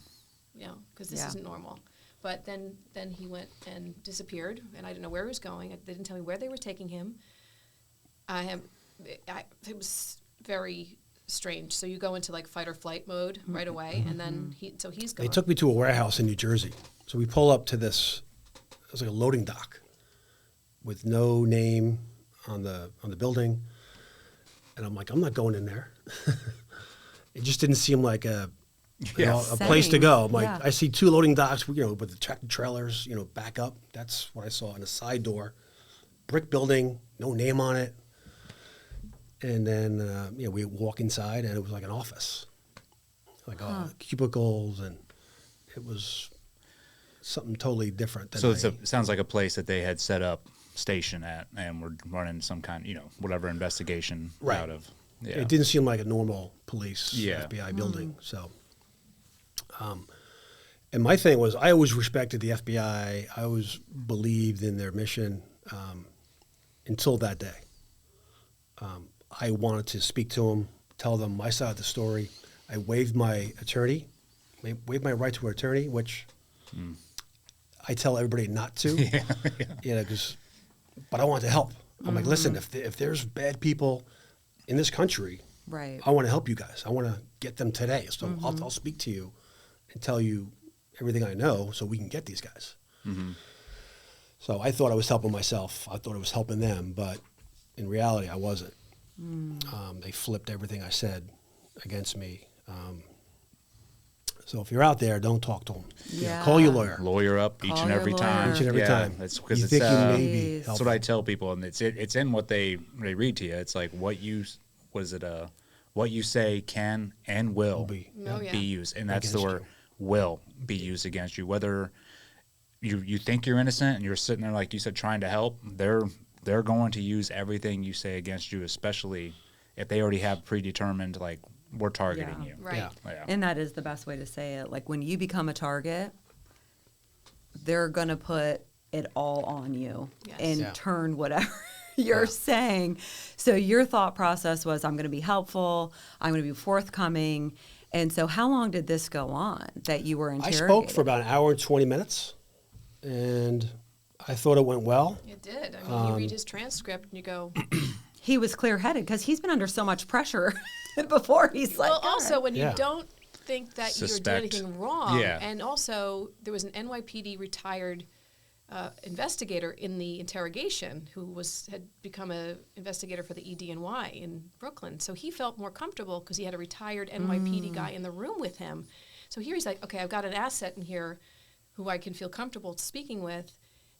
Because this isn't normal. But then he went and disappeared, and I didn't know where he was going. They didn't tell me where they were taking him. It was very strange. So you go into like fight or flight mode right away, and then he's gone. They took me to a warehouse in New Jersey. So we pull up to this, it was like a loading dock with no name on the building. And I'm like, I'm not going in there. It just didn't seem like a place to go. I'm like, I see 2 loading docks, with the tractor trailers, back up. That's what I saw on the side door. Brick building, no name on it. And then, we walk inside, and it was like an office, like cubicles, and it was something totally different. Than So it sounds like a place that they had set up station at, and were running some kind, whatever investigation out of. Yeah. It didn't seem like a normal police FBI building. So, and my thing was, I always respected the FBI. I always believed in their mission until that day. I wanted to speak to them, tell them my side of the story. I waived my waived my right to an attorney, which I tell everybody not to. But I want to help. I'm like, listen, if there's bad people in this country, right, I want to help you guys. I want to get them today. So I'll speak to you and tell you everything I know so we can get these guys. Mm-hmm. So I thought I was helping myself. I thought I was helping them, but in reality, I wasn't. They flipped everything I said against me. So if you're out there, don't talk to them. Call your lawyer. Lawyer up each and every time. Each and every time. That's because you it's think you may be that's what I tell people, and it's in what they read to you. It's like what you say can and will be used, and that's the word will be used against you. Whether you think you're innocent and you're sitting there, like you said, trying to help, they're going to use everything you say against you, especially if they already have predetermined, like, we're targeting you. Right. Yeah. And that is the best way to say it. Like, when you become a target, they're going to put it all on you and turn whatever you're saying. So your thought process was, I'm going to be helpful, I'm going to be forthcoming. And so how long did this go on that you were interrogated? I spoke for about an hour and 20 minutes, and I thought it went well. It did. I mean, you read his transcript and you go... He was clear-headed because he's been under so much pressure before. He's like, well, also when you don't think that you did anything wrong, and also there was an NYPD retired investigator in the interrogation who had become an investigator for the EDNY in Brooklyn. So he felt more comfortable because he had a retired NYPD guy in the room with him. So here he's like, okay, I've got an asset in here who I can feel comfortable speaking with.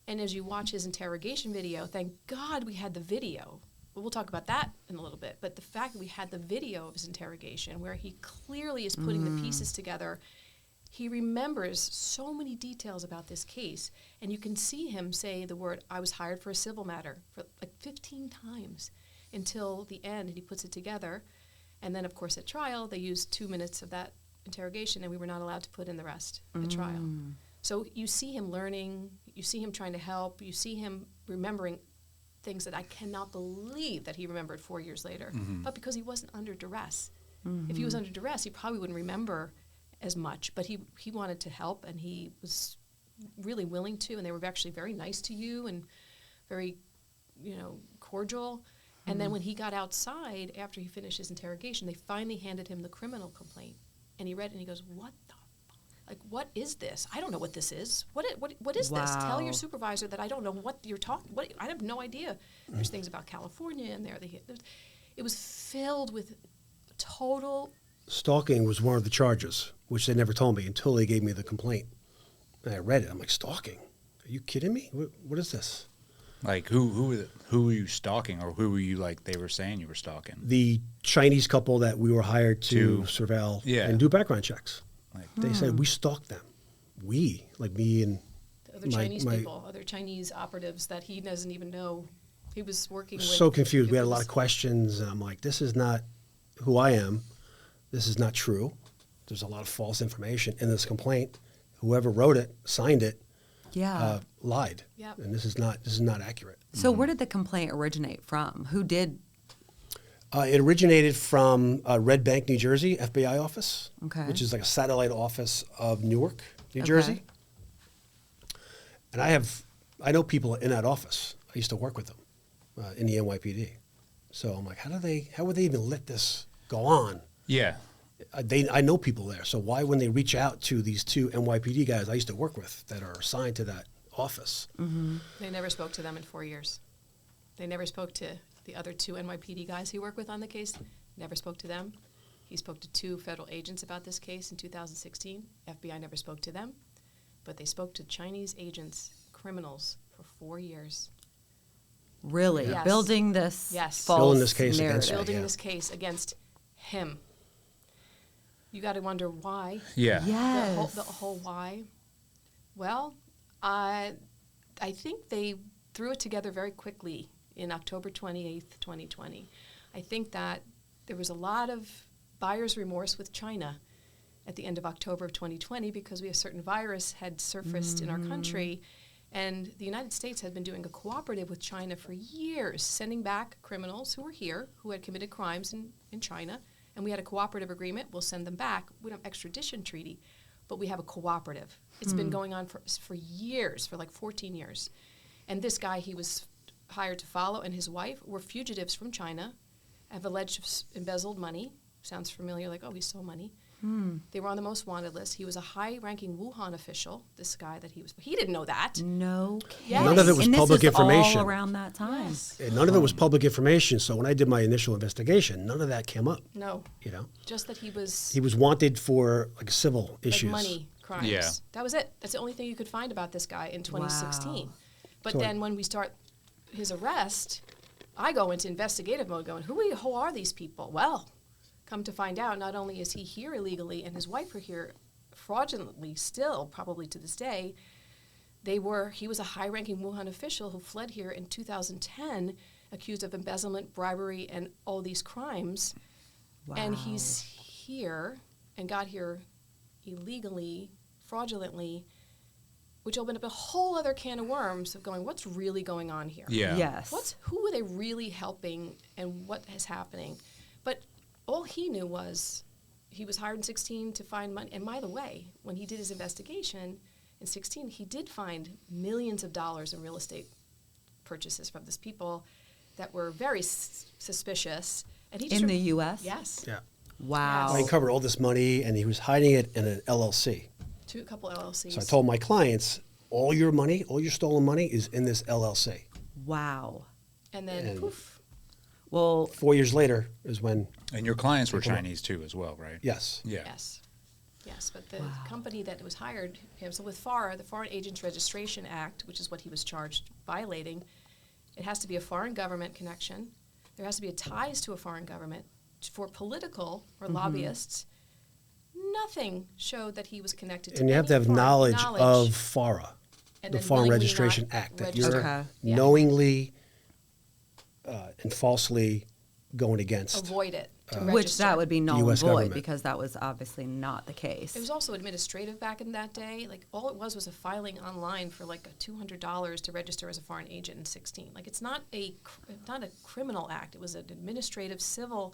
And as you watch his interrogation video, thank God we had the video. We'll talk about that in a little bit, but the fact that we had the video of his interrogation where he clearly is putting the pieces together, he remembers so many details about this case, and you can see him say the word, I was hired for a civil matter, for like 15 times until the end, and he puts it together. And then, of course, at trial, they used 2 minutes of that interrogation, and we were not allowed to put in the rest at trial. So you see him learning, you see him trying to help, you see him remembering things that I cannot believe that he remembered 4 years later. But because he wasn't under duress. If he was under duress, he probably wouldn't remember as much. But he wanted to help, and he was really willing to, and they were actually very nice to you and very, cordial. And then when he got outside, after he finished his interrogation, they finally handed him the criminal complaint. And he read it, and he goes, what the what is this? I don't know what this is. What is this? Tell your supervisor that I don't know what you're talking. I have no idea. There's things about California in there. It was filled with total. Stalking was one of the charges, which they never told me until they gave me the complaint. And I read it. I'm like, stalking? Are you kidding me? What is this? Like who were you stalking, or who were you they were saying you were stalking? The Chinese couple that we were hired to surveil and do background checks. They said we stalked them. We, like me and the other Chinese people, other Chinese operatives that he doesn't even know he was working with. So confused. We had a lot of questions, and I'm like, this is not who I am. This is not true. There's a lot of false information in this complaint. Whoever wrote it, signed it, lied. Yep. And this is not accurate. So where did the complaint originate from? Who did? It originated from Red Bank, New Jersey, FBI office, Okay. which is like a satellite office of Newark, New Jersey. And I know people in that office. I used to work with them in the NYPD. So I'm like, how would they even let this go on? Yeah. I know people there. So why, when they reach out to these two NYPD guys I used to work with that are assigned to that office? They never spoke to them in 4 years. They never spoke to the other two NYPD guys he worked with on the case. Never spoke to them. He spoke to 2 federal agents about this case in 2016. FBI never spoke to them. But they spoke to Chinese agents, criminals, for 4 years. Really? Yes. Building this Yes. false Building this case narrative. against him. Building Yeah. this case against him. You got to wonder why. Yeah. Yes. The whole why. Well, I think they threw it together very quickly in October 28th, 2020. I think that there was a lot of buyer's remorse with China at the end of October of 2020 because a certain virus had surfaced in our country. And the United States had been doing a cooperative with China for years, sending back criminals who were here, who had committed crimes in China. And we had a cooperative agreement. We'll send them back. We don't have extradition treaty, but we have a cooperative. It's been going on for years, for like 14 years. And this guy he was hired to follow and his wife were fugitives from China, have alleged embezzled money. Sounds familiar, like, oh, he stole money. They were on the most wanted list. He was a high-ranking Wuhan official, this guy that he didn't know that. No kidding. Yes. None of it was and public this was information. all around that time. Yes. And none of it was public information. So when I did my initial investigation, none of that came up. No, You know, just that he was he was wanted for like civil issues. like money crimes. Yeah. That was it. That's the only thing you could find about this guy in 2016. Wow. But So then when we start his arrest, I go into investigative mode going, who are these people? Well, come to find out, not only is he here illegally and his wife are here fraudulently still, probably to this day, he was a high-ranking Wuhan official who fled here in 2010 accused of embezzlement, bribery, and all these crimes. Wow. And he's here and got here illegally, fraudulently, which opened up a whole other can of worms of going, what's really going on here? Yeah. Yes. Who are they really helping and what is happening? But all he knew was he was hired in 16 to find money. And by the way, when he did his investigation in 16, he did find millions of dollars in real estate purchases from these people that were very suspicious. And he just In the U.S.? Yes. Yeah. Wow. I uncovered all this money, and he was hiding it in an LLC. A couple LLCs. So I told my clients, all your money, all your stolen money is in this LLC. Wow. And then And- poof. Well, 4 years later is when, And your clients were Chinese too, as well, right? yes. Yeah. Yes, but the company that was hired him, so with FARA, the Foreign Agents Registration Act, which is what he was charged violating, it has to be a foreign government connection. There has to be ties to a foreign government. For political or lobbyists, nothing showed that he was connected to And you have to have any foreign knowledge of FARA, And the then Foreign knowingly Registration not Act, that registered. you're Okay. Yeah. knowingly and falsely going against. Avoid it. To Which register. that would be null and US void government. because that was obviously not the case. It was also administrative back in that day. Like all it was a filing online for like $200 to register as a foreign agent in 16. Like it's not a criminal act. It was an administrative civil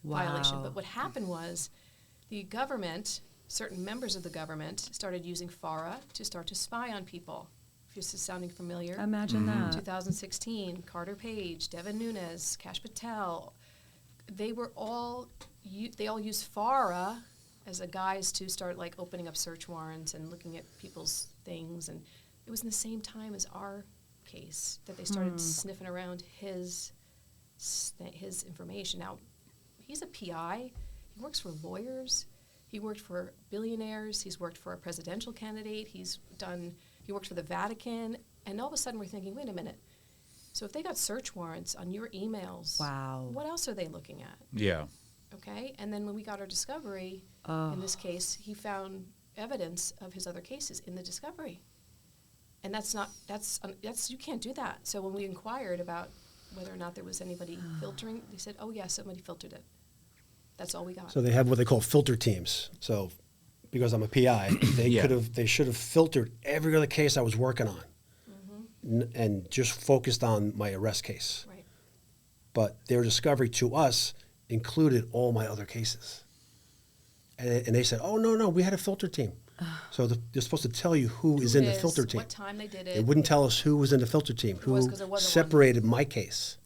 violation. Wow. But what happened was the government, certain members of the government, started using FARA to start to spy on people. If this is sounding familiar. Imagine that. 2016, Carter Page, Devin Nunes, Kash Patel, they all used FARA as a guise to start like opening up search warrants and looking at people's things. And it was in the same time as our case that they started sniffing around his information. Now, he's a PI. He works for lawyers. He worked for billionaires. He's worked for a presidential candidate. He worked for the Vatican. And all of a sudden we're thinking, wait a minute. So if they got search warrants on your emails, Wow. what else are they looking at? Yeah. Okay? And then when we got our discovery, in this case, he found evidence of his other cases in the discovery. And that's you can't do that. So when we inquired about whether or not there was anybody filtering, they said, oh, yeah, somebody filtered it. That's all we got. So they have what they call filter teams. So because I'm a PI, they should have filtered every other case I was working on and just focused on my arrest case. Right. But their discovery to us included all my other cases. And they said, oh, no, we had a filter team. So they're supposed to tell you who is in the filter team. What time they did it. They wouldn't tell us who was in the filter team, It was who 'cause there wasn't separated my case.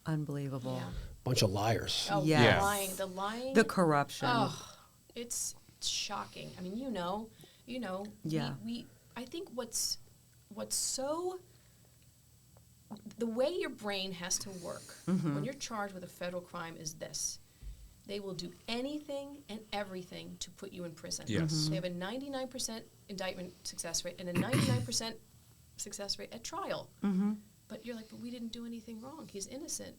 Unbelievable. Yeah. Bunch of liars. Oh, Yes. the lying. The corruption. Oh, it's shocking. I mean, Yeah. I think what's so, the way your brain has to work when you're charged with a federal crime is this. They will do anything and everything to put you in prison. Yes. They have a 99% indictment success rate and a 99% success rate at trial. But you're like, but we didn't do anything wrong. He's innocent.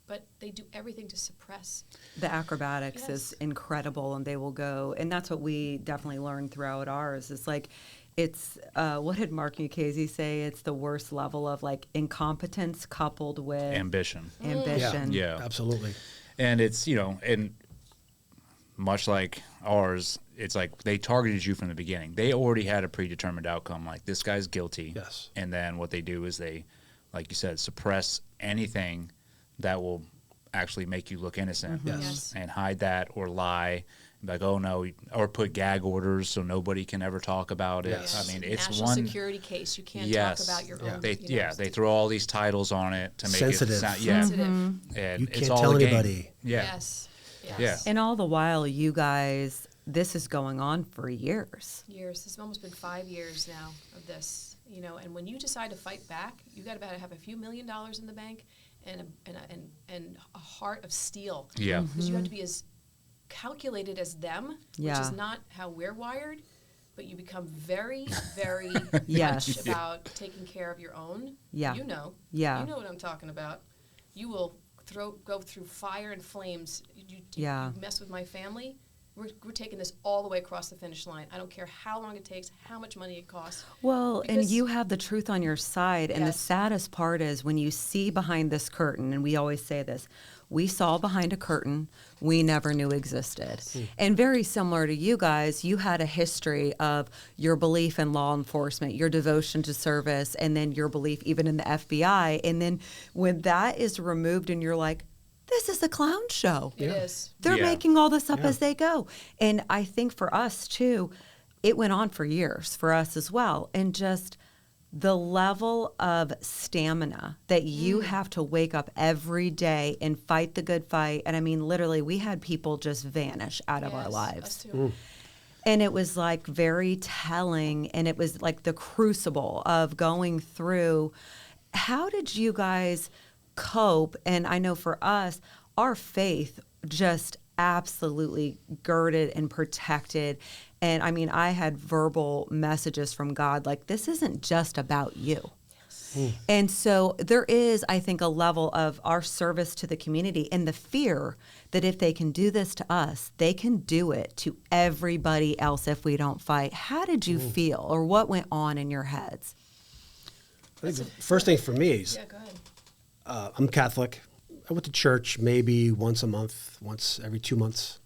But they do everything to suppress. The acrobatics Yes. is incredible, and they will go, and that's what we definitely learned throughout ours. It's like, it's what did Mark Mukasey say? It's the worst level of like incompetence coupled with Ambition. ambition. Yeah. Absolutely. And it's, and much like ours, it's like they targeted you from the beginning. They already had a predetermined outcome, like this guy's guilty. Yes. And then what they do is they, like you said, suppress anything that will actually make you look innocent. Yes. And hide that or lie. Like, oh no, or put gag orders so nobody can ever talk about it. Yes. I mean, it's National one security case. You can't yes. talk about your own. They throw all these titles on it to make Sensitive. it sound sensitive. and You it's can't all tell a game. anybody. Yeah. Yes. Yes. Yeah. And all the while, you guys, this is going on for years. Years. It's almost been 5 years now of this. And when you decide to fight back, you got to have a few $1 million in the bank and a heart of steel. Yeah. Because you have to be as calculated as them, Yeah. which is not how we're wired, but you become very, very Yes. much about taking care of your own. Yeah. You know. Yeah. You know what I'm talking about. You will go through fire and flames. You mess with my family. We're taking this all the way across the finish line. I don't care how long it takes, how much money it costs. Well, and Because- you have the truth on your side. And the Yes. saddest part is when you see behind this curtain, and we always say this, we saw behind a curtain we never knew existed. And very similar to you guys, you had a history of your belief in law enforcement, your devotion to service, and then your belief even in the FBI. And then when that is removed and you're like, this is a clown show. It is. They're Yeah. making all this up Yeah. as they go. And I think for us too, it went on for years for us as well. And just the level of stamina that you have to wake up every day and fight the good fight. And I mean, literally, we had people just vanish out of our Yes, lives. us too. And it was like very telling. And it was like the crucible of going through. How did you guys cope? And I know for us, our faith just absolutely girded and protected. And I mean, I had verbal messages from God like, this isn't just about you. And so there is, I think, a level of our service to the community and the fear that if they can do this to us, they can do it to everybody else if we don't fight. How did you feel, or what went on in your heads? I think the first thing for me is Yeah, go ahead. I'm Catholic. I went to church maybe once a month, once every 2 months.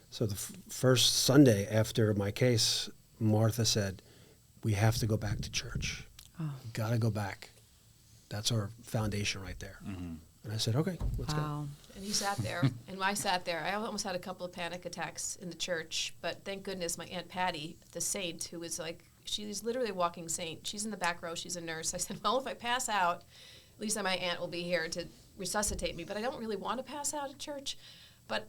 So the first Sunday after my case, Martha said, "We have to go back to church. Got to go back. That's our foundation right there." And I said, "Okay, let's go." And he sat there, and I sat there. I almost had a couple of panic attacks in the church, but thank goodness my Aunt Patty, the saint, who was like, she's literally a walking saint. She's in the back row. She's a nurse. I said, well, if I pass out, at least my aunt will be here to resuscitate me. But I don't really want to pass out at church. But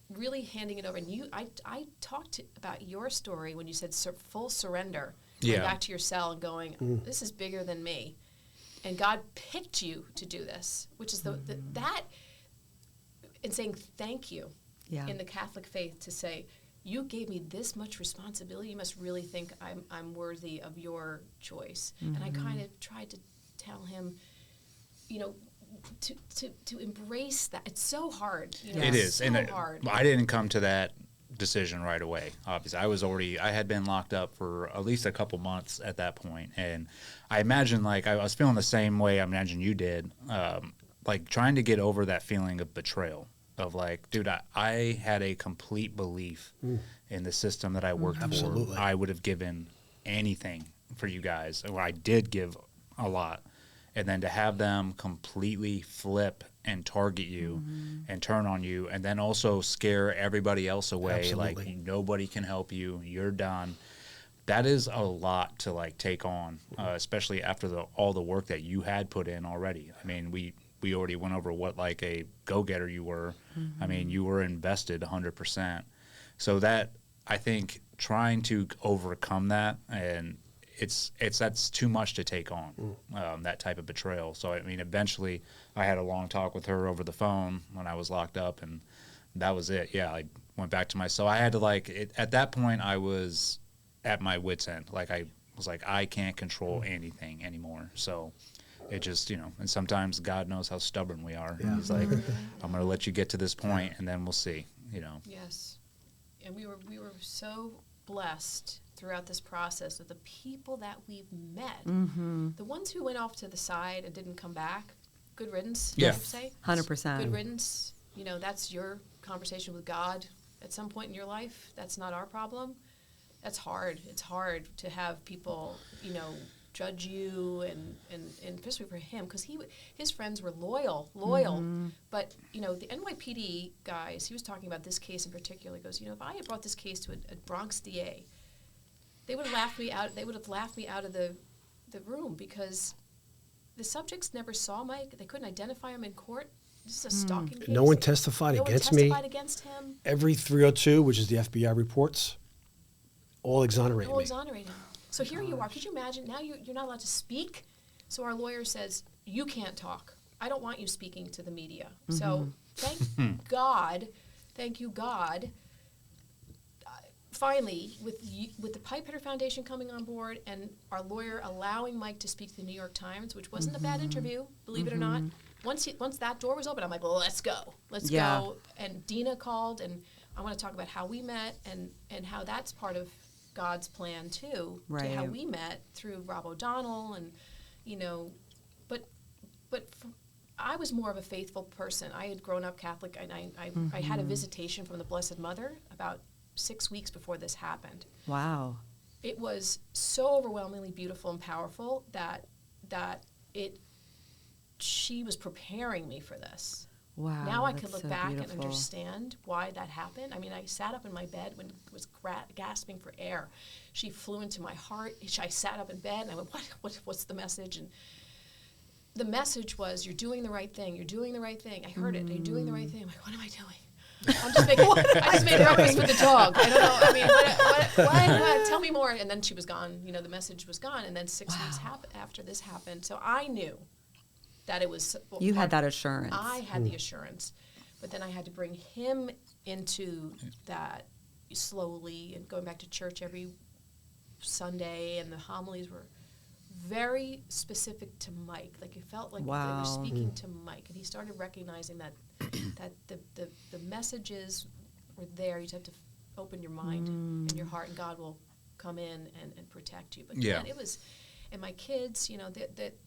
really handing it over. And I talked about your story when you said full surrender. Going back to your cell and going, this is bigger than me. And God picked you to do this, which is that, and saying thank you in the Catholic faith, to say, you gave me this much responsibility. You must really think I'm worthy of your choice. And I kind of tried to tell him, to embrace that. It's so hard. It is, so and hard. I didn't come to that decision right away. Obviously, I had been locked up for at least a couple months at that point, and I imagine I was feeling the same way I imagine you did, trying to get over that feeling of betrayal. Of dude, I had a complete belief in the system that I worked for. I would have given anything for you guys, or I did give a lot. And then to have them completely flip and target you and turn on you, and then also scare everybody else away, nobody can help you, you're done. That is a lot to take on, especially after all the work that you had put in already. I mean, we already went over what a go-getter you were. I mean, you were invested 100%. So that, I think, trying to overcome that, and that's too much to take on, that type of betrayal. So I mean, eventually I had a long talk with her over the phone when I was locked up, and that was it. Yeah, I went back to my cell. I had to at that point I was at my wit's end. I was I can't control anything anymore. So it just, and sometimes God knows how stubborn we are. Yeah. He's like, I'm going to let you get to this point, and then we'll see, Yes. And we were so blessed throughout this process of the people that we've met. The ones who went off to the side and didn't come back, good riddance, yeah. you would say? 100%. Good riddance. That's your conversation with God at some point in your life. That's not our problem. That's hard. It's hard to have people, judge you, and especially for him, because his friends were loyal. But the NYPD guys, he was talking about this case in particular. He goes, if I had brought this case to a Bronx DA, they would have laughed me out. They would have laughed me out of the room, because the subjects never saw Mike. They couldn't identify him in court. This is a stalking case. No one testified against me. Against him. Every 302, which is the FBI reports, all exonerated me. So here you are. Could you imagine? Now you're not allowed to speak. So our lawyer says, you can't talk. I don't want you speaking to the media. So thank you, God. Finally, with the Pipehitter Foundation coming on board and our lawyer allowing Mike to speak to the New York Times, which wasn't a bad interview, believe it or not. Once that door was open, I'm like, well, let's go. Let's go. And Dina called, and I want to talk about how we met and how that's part of God's plan too, to how we met through Rob O'Donnell, and but I was more of a faithful person. I had grown up Catholic, and I had a visitation from the Blessed Mother about 6 weeks before this happened. Wow. It was so overwhelmingly beautiful and powerful that she was preparing me for this. Wow. Now I could look back beautiful. and understand why that happened. I mean, I sat up in my bed when I was gasping for air. She flew into my heart. I sat up in bed, and I went, what's the message? And the message was, you're doing the right thing. You're doing the right thing. I heard it. You're doing the right thing. I'm like, what am I doing? I just made breakfast with the dog. I don't know. I mean, what? Tell me more. And then she was gone. The message was gone. And then 6 weeks after this happened. So I knew that it was... You had that assurance. I had the assurance. But then I had to bring him into that slowly, and going back to church every Sunday, and the homilies were very specific to Mike. It felt like they were speaking to Mike. And he started recognizing that the messages were there. You just have to open your mind and your heart, and God will come in and protect you. But man, it was... And my kids,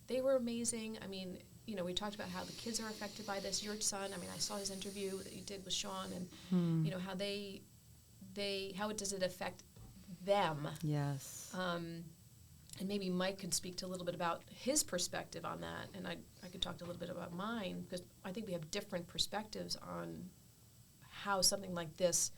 they were amazing. I mean, we talked about how the kids are affected by this. Your son, I mean, I saw his interview that you did with Sean, and how does it affect them? Yes. And maybe Mike could speak to a little bit about his perspective on that, and I could talk a little bit about mine, because I think we have different perspectives on how something like this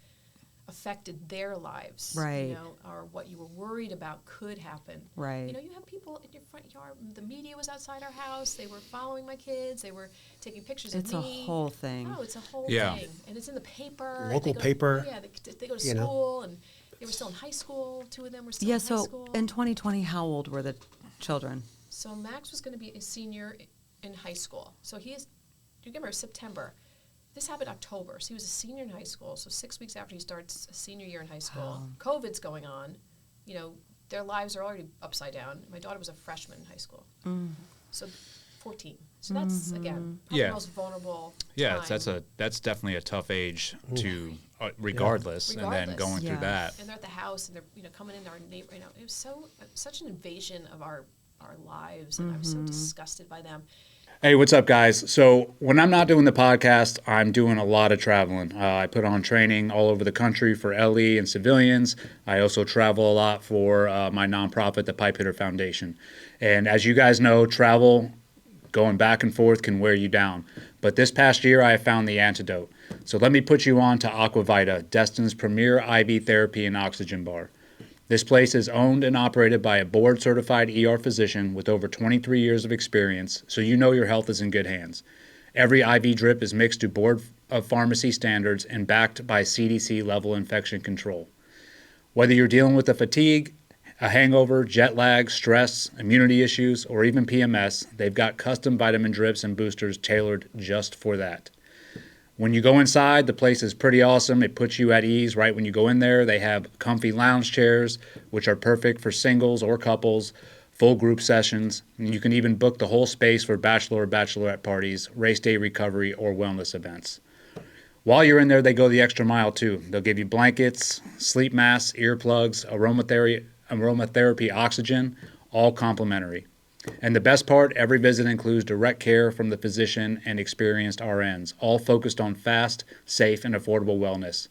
affected their lives, right? Or what you were worried about could happen, right? You have people in your front yard. The media was outside our house. They were following my kids. They were taking pictures of me. It's a whole thing. Oh, it's a whole thing, and it's in the paper. Local paper. Yeah, they go to school, and they were still in high school. 2 of them were still in high school. So in 2020, how old were the children? So Max was going to be a senior in high school. So you remember September. This happened October, so he was a senior in high school. So 6 weeks after he starts a senior year in high school, COVID's going on. Their lives are already upside down. My daughter was a freshman in high school, so 14. So that's again probably the most vulnerable. Yeah, time. that's definitely a tough age to, regardless, and then going through that. And they're at the house, and they're coming into our neighbor. It was such an invasion of our lives, and I was so disgusted by them. Hey, what's up, guys? So when I'm not doing the podcast, I'm doing a lot of traveling. I put on training all over the country for LE and civilians. I also travel a lot for my nonprofit, the Pipe Hitter Foundation. And as you guys know, travel, going back and forth, can wear you down. But this past year, I have found the antidote. So let me put you on to Aquavita, Destin's premier IV therapy and oxygen bar. This place is owned and operated by a board-certified ER physician with over 23 years of experience, so you know your health is in good hands. Every IV drip is mixed to Board of Pharmacy standards and backed by CDC-level infection control. Whether you're dealing with a fatigue, a hangover, jet lag, stress, immunity issues, or even PMS, they've got custom vitamin drips and boosters tailored just for that. When you go inside, the place is pretty awesome. It puts you at ease right when you go in there. They have comfy lounge chairs, which are perfect for singles or couples, full group sessions. And you can even book the whole space for bachelor or bachelorette parties, race day recovery, or wellness events. While you're in there, they go the extra mile too. They'll give you blankets, sleep masks, earplugs, aromatherapy oxygen, all complimentary. And the best part, every visit includes direct care from the physician and experienced RNs, all focused on fast, safe, and affordable wellness.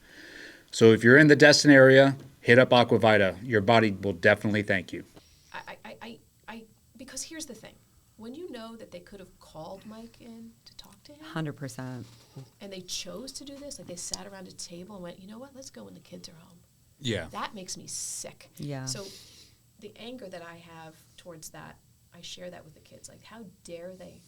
So if you're in the Destin area, hit up Aquavita. Your body will definitely thank you. Because here's the thing. When you know that they could have called Mike in to talk to him. 100%. And they chose to do this, like they sat around a table and went, you know what, let's go when the kids are home. Yeah. That makes me sick. Yeah. So the anger that I have towards that, I share that with the kids. Like, how dare they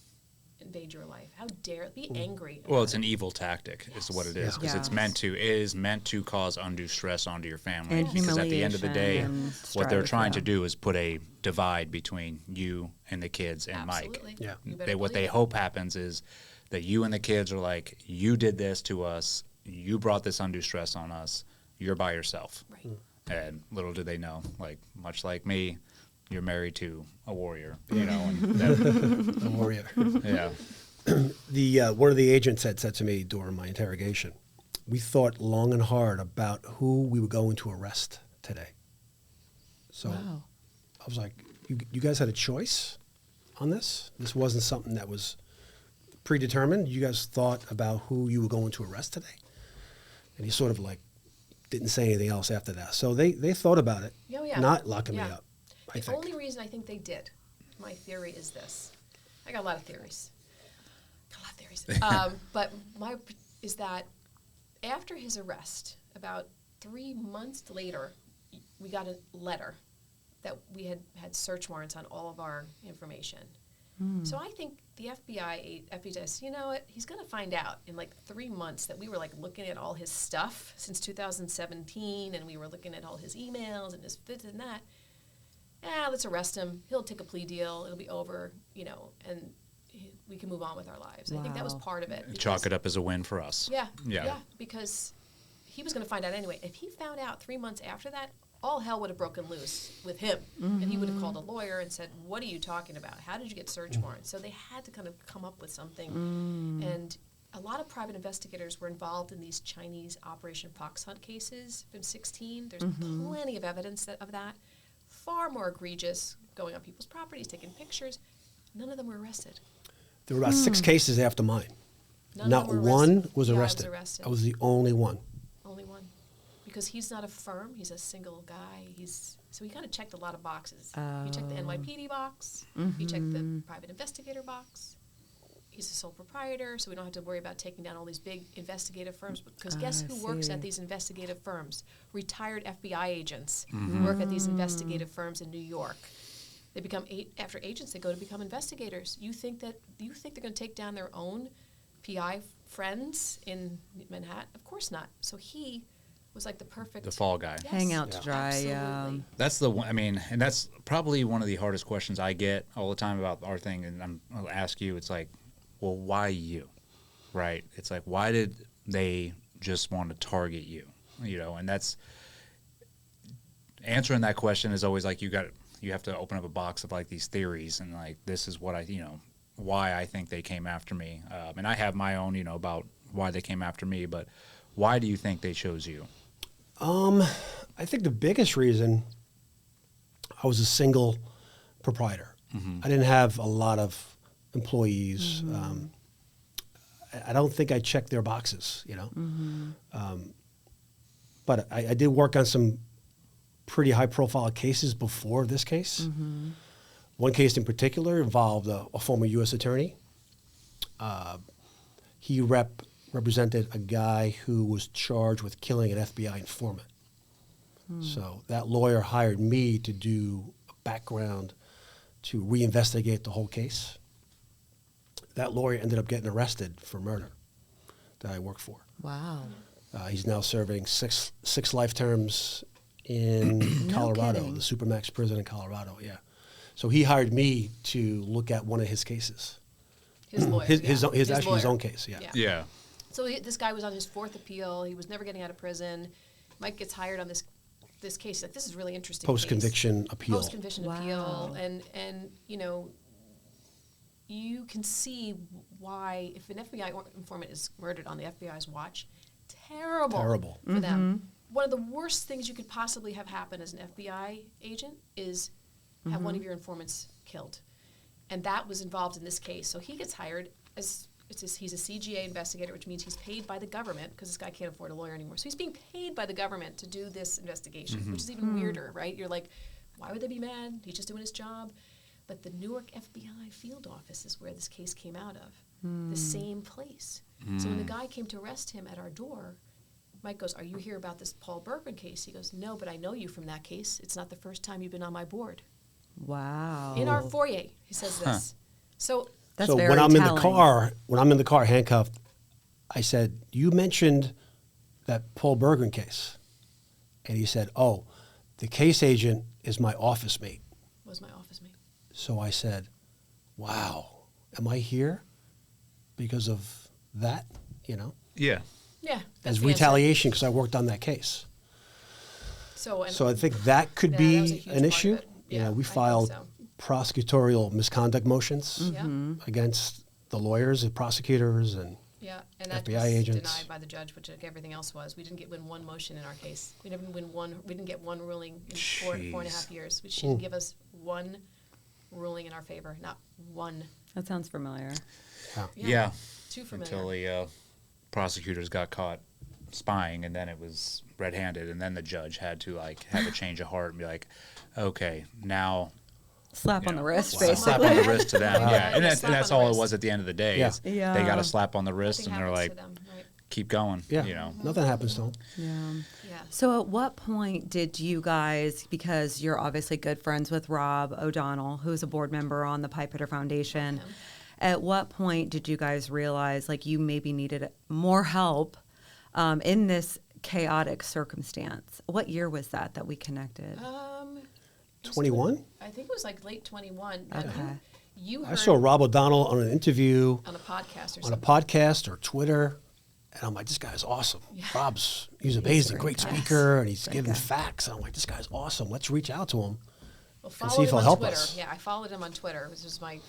invade your life? How dare be angry? Well, it's an evil tactic, is what it is, because Yes. it is meant to cause undue stress onto your family. And because at the end of the day, humiliation what they're strife, trying yeah. to do is put a divide between you and the kids and Absolutely. Mike. Yeah. You better What they believe it. hope happens is that you and the kids are like, you did this to us, you brought this undue stress on us, you're by yourself. Right. And little do they know, like much like me, you're married to a warrior, you know. And that, A warrior. yeah. One of the agents had said to me during my interrogation, we thought long and hard about who we were going to arrest today. So Wow. I was like, you guys had a choice on this? This wasn't something that was predetermined? You guys thought about who you were going to arrest today? And he sort of like didn't say anything else after that. So they thought about it, Oh, yeah. not locking me Yeah. up, I The think. only reason I think they did, my theory is this. I got a lot of theories. But is that after his arrest, about 3 months later, we got a letter that we had search warrants on all of our information. So I think the FBI says, you know what, he's going to find out in like 3 months that we were like looking at all his stuff since 2017, and we were looking at all his emails and his this and that. Let's arrest him. He'll take a plea deal. It'll be over, you know, and we can move on with our lives. I think that was Wow. part of it. Chalk it up as a win for us. Yeah, because he was going to find out anyway. If he found out 3 months after that, all hell would have broken loose with him. And he would have called a lawyer and said, what are you talking about? How did you get search warrants? So they had to kind of come up with something. And a lot of private investigators were involved in these Chinese Operation Fox Hunt cases from 2016. There's plenty of evidence of that. Far more egregious, going on people's properties, taking pictures. None of them were arrested. There were about 6 cases after mine. None Not of them were one arrested. was Yeah, I arrested. I was the only one. Only one. Because he's not a firm, he's a single guy. So he kind of checked a lot of boxes. He checked the NYPD box, he checked the private investigator box. He's a sole proprietor, so we don't have to worry about taking down all these big investigative firms. Because guess who works at these investigative firms? Retired FBI agents work at these investigative firms in New York. They become after agents, they go to become investigators. You think they're going to take down their own PI friends in Manhattan? Of course not. So he was like the fall guy. Yes. Hang out to dry. Absolutely. That's the one. I mean, and that's probably one of the hardest questions I get all the time about our thing. And I'll ask you. It's like, well, why you? Right? It's like, why did they just want to target you? You know, and that's answering that question is always like you have to open up a box of like these theories and like this is what why I think they came after me. And I have my own, about why they came after me. But why do you think they chose you? I think the biggest reason, I was a single proprietor. I didn't have a lot of employees. I don't think I checked their boxes, but I did work on some pretty high-profile cases before this case. One case in particular involved a former U.S. attorney. He represented a guy who was charged with killing an FBI informant. So that lawyer hired me to do a background to reinvestigate the whole case. That lawyer ended up getting arrested for murder that I worked for. Wow. He's now serving six life terms in Colorado, kidding. the Supermax prison in Colorado, yeah. So he hired me to look at one of his cases. His lawyer. His actually his lawyer. own case, yeah. Yeah. So this guy was on his 4th appeal. He was never getting out of prison. Mike gets hired on this case. He's like, this is really interesting. Post-conviction appeal. Post-conviction appeal. And you can see why, if an FBI informant is murdered on the FBI's watch, terrible for them. One of the worst things you could possibly have happen as an FBI agent is have one of your informants killed. And that was involved in this case. So he gets hired he's a CGA investigator, which means he's paid by the government because this guy can't afford a lawyer anymore. So he's being paid by the government to do this investigation, which is even weirder, right? You're like, why would they be mad? He's just doing his job. But the Newark FBI field office is where this case came out of, the same place. So when the guy came to arrest him at our door, Mike goes, are you here about this Paul Bergman case? He goes, no, but I know you from that case. It's not the first time you've been on my board. Wow. In our foyer, he says this. So That's so very when I'm telling. in the car handcuffed, I said, you mentioned that Paul Bergman case. And he said, oh, the case agent is my office mate. was my office mate. So I said, wow, am I here because of that, Yeah. Yeah. That's as the answer. retaliation because I worked on that case. So I think that could that was a be huge an part issue. of it. Yeah, We I think filed so. prosecutorial misconduct motions Yeah. against the lawyers and prosecutors and Yeah, and that FBI was agents. denied by the judge, which like everything else was. We didn't win one motion in our case. We didn't win one. We didn't get one ruling in four and a half years. She didn't give us one ruling in our favor. Not one. That sounds familiar. Yeah. Too familiar. Until the prosecutors got caught spying, and then it was red-handed, and then the judge had to have a change of heart and be like, okay, now Slap on the wrist, slap basically. on the wrist to them. Right. Yeah, and Yeah, that's slap that's on the all it wrist. was at the end of the day. Yeah. Is Yeah. They got a slap on the wrist, Nothing and they're happens like, to them, right? keep going. yeah, nothing happens to them. Yeah. Yeah. So at what point did you guys, because you're obviously good friends with Rob O'Donnell, who's a board member on the Pipe Hitter Foundation, at what point did you guys realize you maybe needed more help in this chaotic circumstance? What year was that we connected? 21? I think it was late 21. Okay. You heard I saw Rob O'Donnell on an interview on a podcast or on a something. podcast or Twitter, and I'm like, this guy's awesome. He's amazing, great speaker, and he's giving facts. I'm like, this guy's awesome. Let's reach out to him. Well, and follow see if him he'll on help Twitter. us. Yeah, I followed him on Twitter. It was just I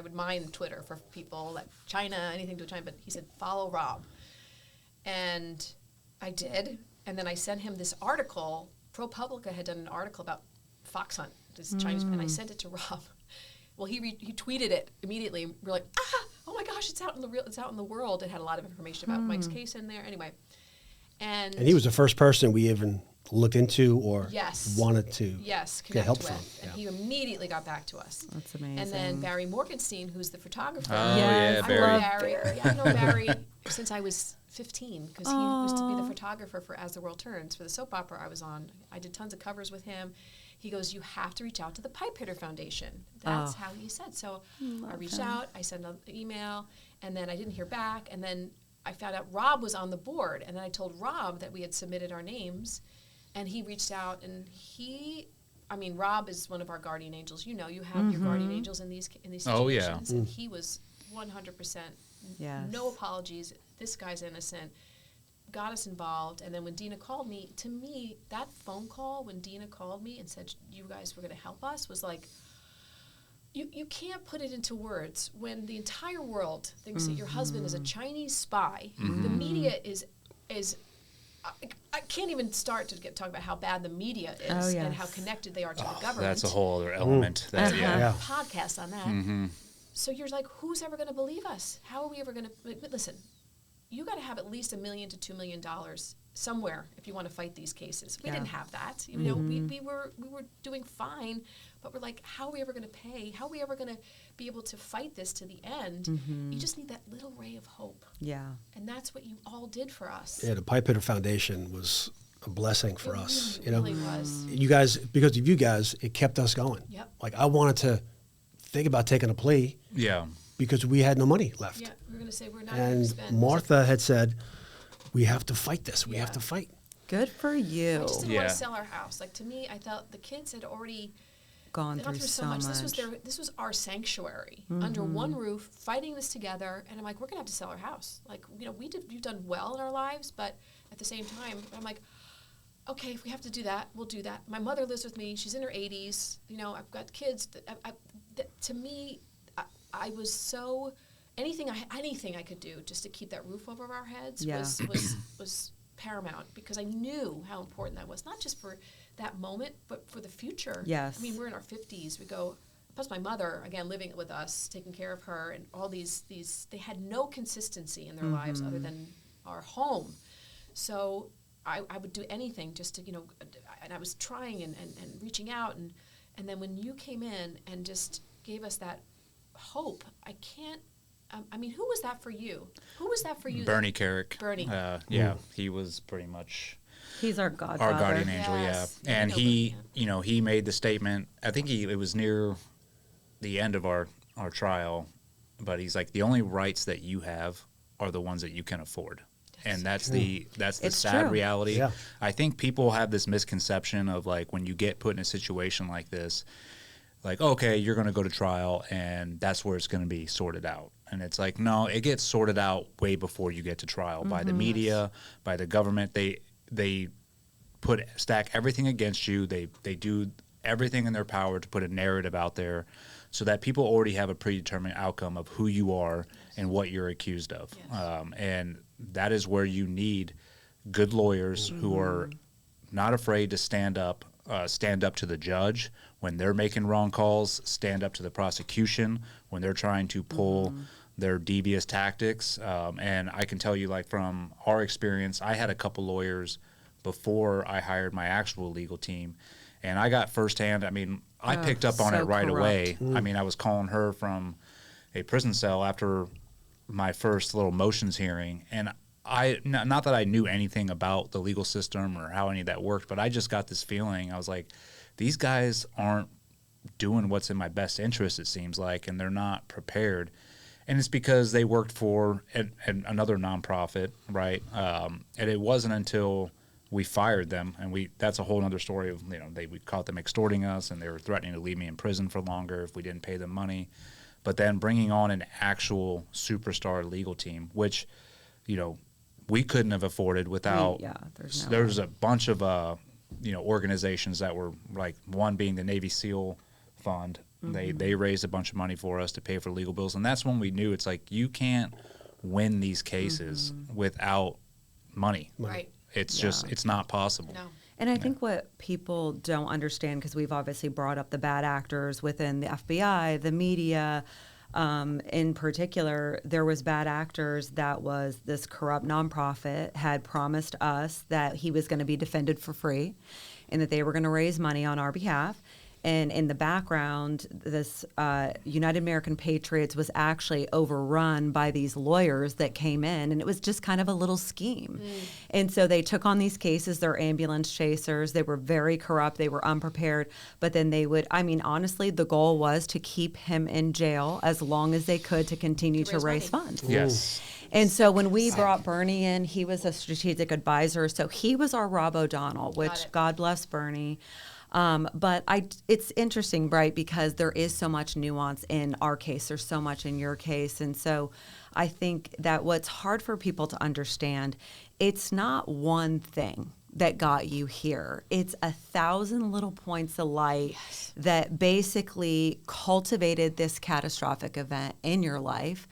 would mine Twitter for people like China, anything to China. But he said, follow Rob. And I did. And then I sent him this article. ProPublica had done an article about fox hunt, this Chinese, and I sent it to Rob. Well, he tweeted it immediately. We're like, oh my gosh, it's out in the world. It had a lot of information about Mike's case in there. Anyway, and he was the first person we even looked into or yes, wanted to get help from. And he immediately got back to us. That's amazing. And then Barry Morgenstein, who's the photographer. Oh, Yes, yeah, Barry. I love Barry. Yeah, I know Barry since I was 15 because he used to be the photographer for As the World Turns for the soap opera I was on. I did tons of covers with him. He goes, you have to reach out to the Pipe Hitter Foundation. That's how he said. So I reached out, I sent an email, and then I didn't hear back. And then I found out Rob was on the board. And then I told Rob that we had submitted our names. And he reached out, and Rob is one of our guardian angels. You know, you have your guardian angels in these situations. Oh, yeah. And he was 100%, no Yes. apologies. This guy's innocent. Got us involved. And then when Dina called me, to me, that phone call when Dina called me and said, you guys were going to help us was like, you can't put it into words. When the entire world thinks that your husband is a Chinese spy, the media is I can't even start to talk about how bad the media is and how connected they are to the government. That's a whole other element. That, Podcast on that. So you're like, who's ever going to believe us? How are we ever going to listen? You got to have at least $1 million to $2 million somewhere if you want to fight these cases. We didn't have that. You know, we were doing fine, but we're like, how are we ever going to pay? How are we ever going to be able to fight this to the end? You just need that little ray of hope. Yeah. And that's what you all did for us. Yeah, the Pipe Hitter Foundation was a blessing for us. It really was. You guys, because of you guys, it kept us going. Yep. Like I wanted to think about taking a plea. Yeah. Because we had no money left. Yeah, we're going to say we're not going to And spend. Martha had said, we have to fight this. We have Yeah. to fight. Good for you. I just didn't want Yeah. to sell our house. Like to me, I felt the kids had already Gone gone through through so much. This was our sanctuary under one roof, fighting this together. And I'm like, we're gonna have to sell our house. Like, you know, we've done well in our lives, but at the same time, I'm like, okay, if we have to do that, we'll do that. My mother lives with me. She's in her 80s. You know, I've got kids. To me, I was so anything I could do just to keep that roof over our heads was paramount because I knew how important that was, not just for that moment, but for the future. Yes. I mean, we're in our 50s. We go, plus my mother, again, living with us, taking care of her, and all these they had no consistency in their lives other than our home. So I would do anything just to, you know, and I was trying and reaching out. And then when you came in and just gave us that hope, I can't, I mean, who was that for you? Who was that for you? Bernie Carrick. Bernie. He was pretty much He's our godfather. our guardian angel, Yes. yeah. And I know he, Bernie, you know, he made the statement, I think it was near the end of our trial, but he's like, the only rights that you have are the ones that you can afford. And that's the It's sad true. reality. Yeah. I think people have this misconception of like when you get put in a situation like this, like, okay, you're going to go to trial and that's where it's going to be sorted out. And it's like, no, it gets sorted out way before you get to trial by the media, by the government. They stack everything against you. They do everything in their power to put a narrative out there so that people already have a predetermined outcome of who you are and what you're accused of. Yes. And that is where you need good lawyers who are not afraid to stand up to the judge when they're making wrong calls, stand up to the prosecution when they're trying to pull their devious tactics. And I can tell you, like, from our experience, I had a couple lawyers before I hired my actual legal team, and I got firsthand, I mean, I picked up on so it right corrupt. away. I mean, I was calling her from a prison cell after my first little motions hearing, and not that I knew anything about the legal system or how any of that worked, but I just got this feeling. I was like, these guys aren't doing what's in my best interest, it seems like, and they're not prepared. And it's because they worked for another nonprofit, right? And it wasn't until we fired them, and that's a whole other story of, you know, we caught them extorting us, and they were threatening to leave me in prison for longer if we didn't pay them money. But then bringing on an actual superstar legal team, which, you know, we couldn't have afforded without. There's a bunch of organizations that were, like, one being the Navy SEAL Fund. They raised a bunch of money for us to pay for legal bills, and that's when we knew it's like you can't win these cases without money. Right. It's just it's not possible. No. And I think what people don't understand, because we've obviously brought up the bad actors within the FBI, the media, in particular, there was bad actors that was this corrupt nonprofit had promised us that he was going to be defended for free and that they were going to raise money on our behalf. And in the background, this United American Patriots was actually overrun by these lawyers that came in, and it was just kind of a little scheme. And so they took on these cases. They're ambulance chasers. They were very corrupt. They were unprepared. But then they would, I mean, honestly, the goal was to keep him in jail as long as they could to continue to raise funds. Yes. And so when we brought Bernie in, he was a strategic advisor. So he was our Rob O'Donnell, which God bless Bernie. But it's interesting, right, because there is so much nuance in our case. There's so much in your case. And so I think that what's hard for people to understand, it's not one thing that got you here. It's 1,000 little points of light that basically cultivated this catastrophic event in your life.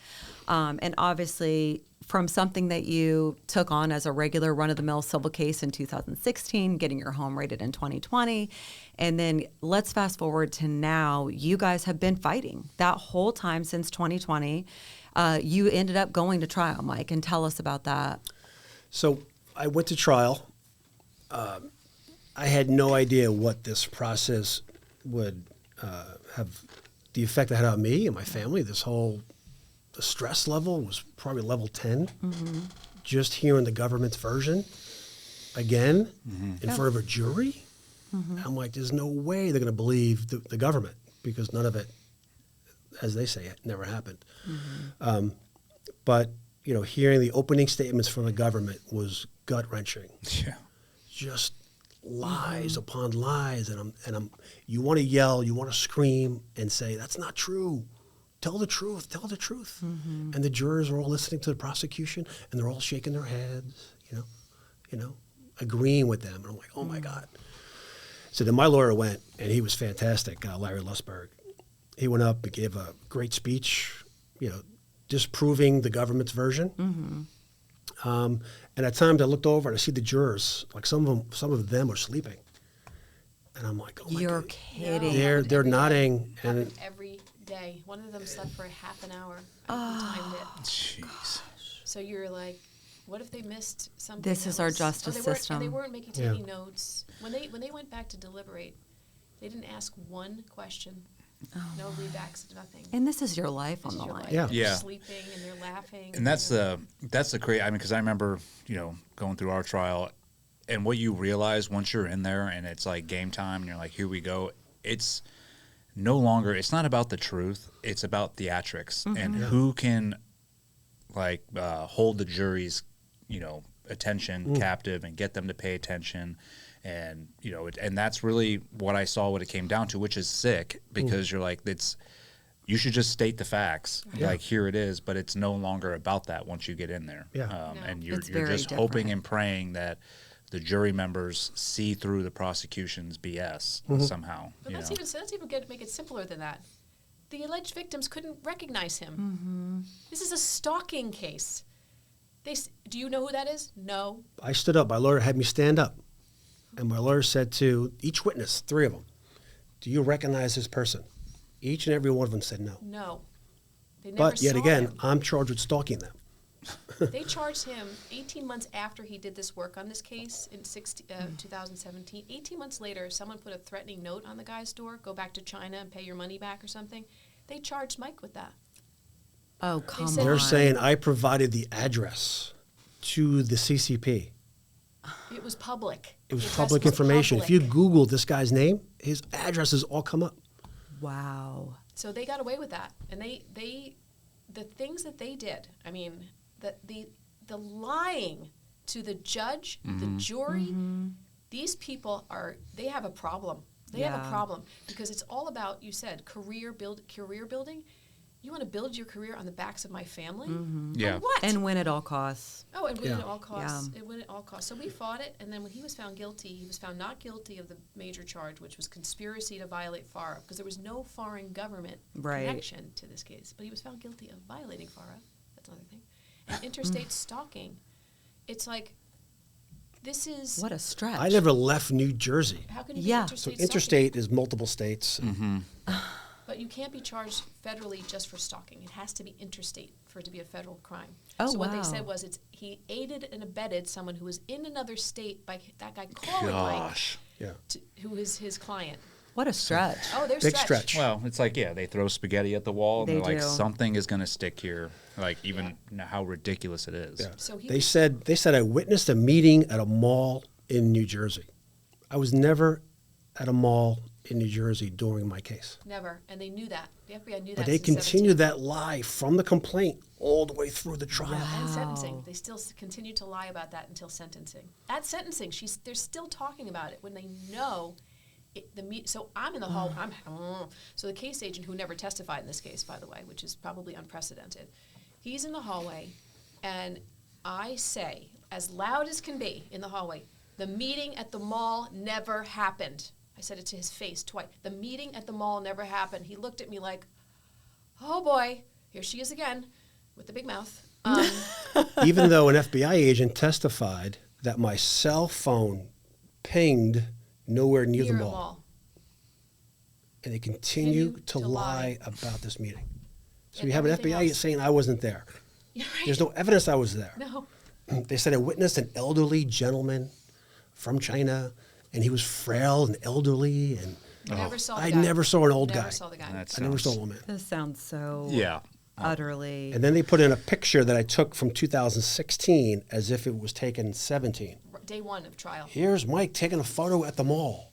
And obviously, from something that you took on as a regular run-of-the-mill civil case in 2016, getting your home raided in 2020, and then let's fast forward to now. You guys have been fighting that whole time since 2020. You ended up going to trial, Mike, and tell us about that. So I went to trial. I had no idea what this process would have, the effect it had on me and my family. The stress level was probably level 10. Just hearing the government's version again in front of a jury. I'm like, there's no way they're going to believe the government, because none of it, as they say, it never happened. But, you know, hearing the opening statements from the government was gut-wrenching. Yeah. Just lies upon lies. And you want to yell, you want to scream and say, that's not true. Tell the truth, tell the truth. And the jurors are all listening to the prosecution, and they're all shaking their heads, you know, agreeing with them. And I'm like, oh my God. So then my lawyer went, and he was fantastic, Larry Lussberg. He went up and gave a great speech, you know, disproving the government's version. And at times I looked over and I see the jurors, like some of them are sleeping. And I'm like, oh my You're God. kidding. They're nodding. And every day. One of them slept for half an hour. I timed it. Jeez. So you're like, what if they missed something? This is our justice system. And they weren't taking notes. When they went back to deliberate, they didn't ask one question. No readbacks, nothing. And this is your life on the line. Yeah. They're sleeping and they're laughing. And that's the crazy. I mean, because I remember, you know, going through our trial, and what you realize once you're in there and it's like game time and you're like, here we go. It's no longer. It's not about the truth. It's about theatrics and who can like hold the jury's, you know, attention captive and get them to pay attention. And, you know, and that's really what I saw what it came down to, which is sick, because you're like, you should just state the facts. Like, here it is, but it's no longer about that once you get in there. And you're just hoping and praying that the jury members see through the prosecution's BS somehow. But let's even make it simpler than that. The alleged victims couldn't recognize him. This is a stalking case. Do you know who that is? No. I stood up. My lawyer had me stand up. And my lawyer said to each witness, 3 of them, do you recognize this person? Each and every one of them said no. No. They never But yet saw again, him. I'm charged with stalking them. They charged him 18 months after he did this work on this case in 2017. 18 months later, someone put a threatening note on the guy's door, go back to China and pay your money back or something. They charged Mike with that. Oh, come on. They're saying I provided the address to the CCP. It was public. It was The address public information. public. If you Google this guy's name, his addresses all come up. Wow. So they got away with that. And the things that they did, I mean, the lying to the judge, the jury, these people they have a problem. They have a problem because it's all about, you said, career building. You want to build your career on the backs of my family? Yeah. On what? And win at all costs. Oh, and win Yeah. at all costs. Yeah. It win at all costs. So we fought it, and then when he was found guilty, he was found not guilty of the major charge, which was conspiracy to violate FARA, because there was no foreign government connection to this case. But he was found guilty of violating FARA. That's another thing. And interstate stalking. It's like, this is What a stretch. I never left New Jersey. how can you Yeah. be So interstate? interstate is multiple states. Mm-hmm. But you can't be charged federally just for stalking. It has to be interstate for it to be a federal crime. Oh, so what they wow. said was he aided and abetted someone who was in another state by that guy calling Mike, Gosh. Yeah. who is his client. What a stretch. Oh, they're Big stretched. stretch. Well, it's like, yeah, they throw spaghetti at the wall, and They they're like, do. something is going to stick here. Like, even how ridiculous it is. Yeah. So he They was- said I witnessed a meeting at a mall in New Jersey. I was never at a mall in New Jersey during my case. Never, and they knew that. The FBI knew that. But they since continued that lie from the complaint all the way through the trial. And sentencing. Wow. They still continue to lie about that until sentencing. At sentencing, they're still talking about it when they know so I'm in the hall. So the case agent, who never testified in this case, by the way, which is probably unprecedented, he's in the hallway, and I say, as loud as can be in the hallway, the meeting at the mall never happened. I said it to his face twice. The meeting at the mall never happened. He looked at me like, oh boy, here she is again with the big mouth. Even though an FBI agent testified that my cell phone pinged nowhere near the Near a mall. And they continue to lie lie. about this meeting. So And you have an everything FBI agent else. saying I wasn't there. You're right. There's no evidence I was there. No. They said I witnessed an elderly gentleman from China, and he was frail and elderly, and Never saw the I guy. never saw an old Never guy. saw the guy. That I never saw a sounds- woman. This sounds so Yeah. utterly. And then they put in a picture that I took from 2016 as if it was taken in 17. Day one of trial. Here's Mike taking a photo at the mall.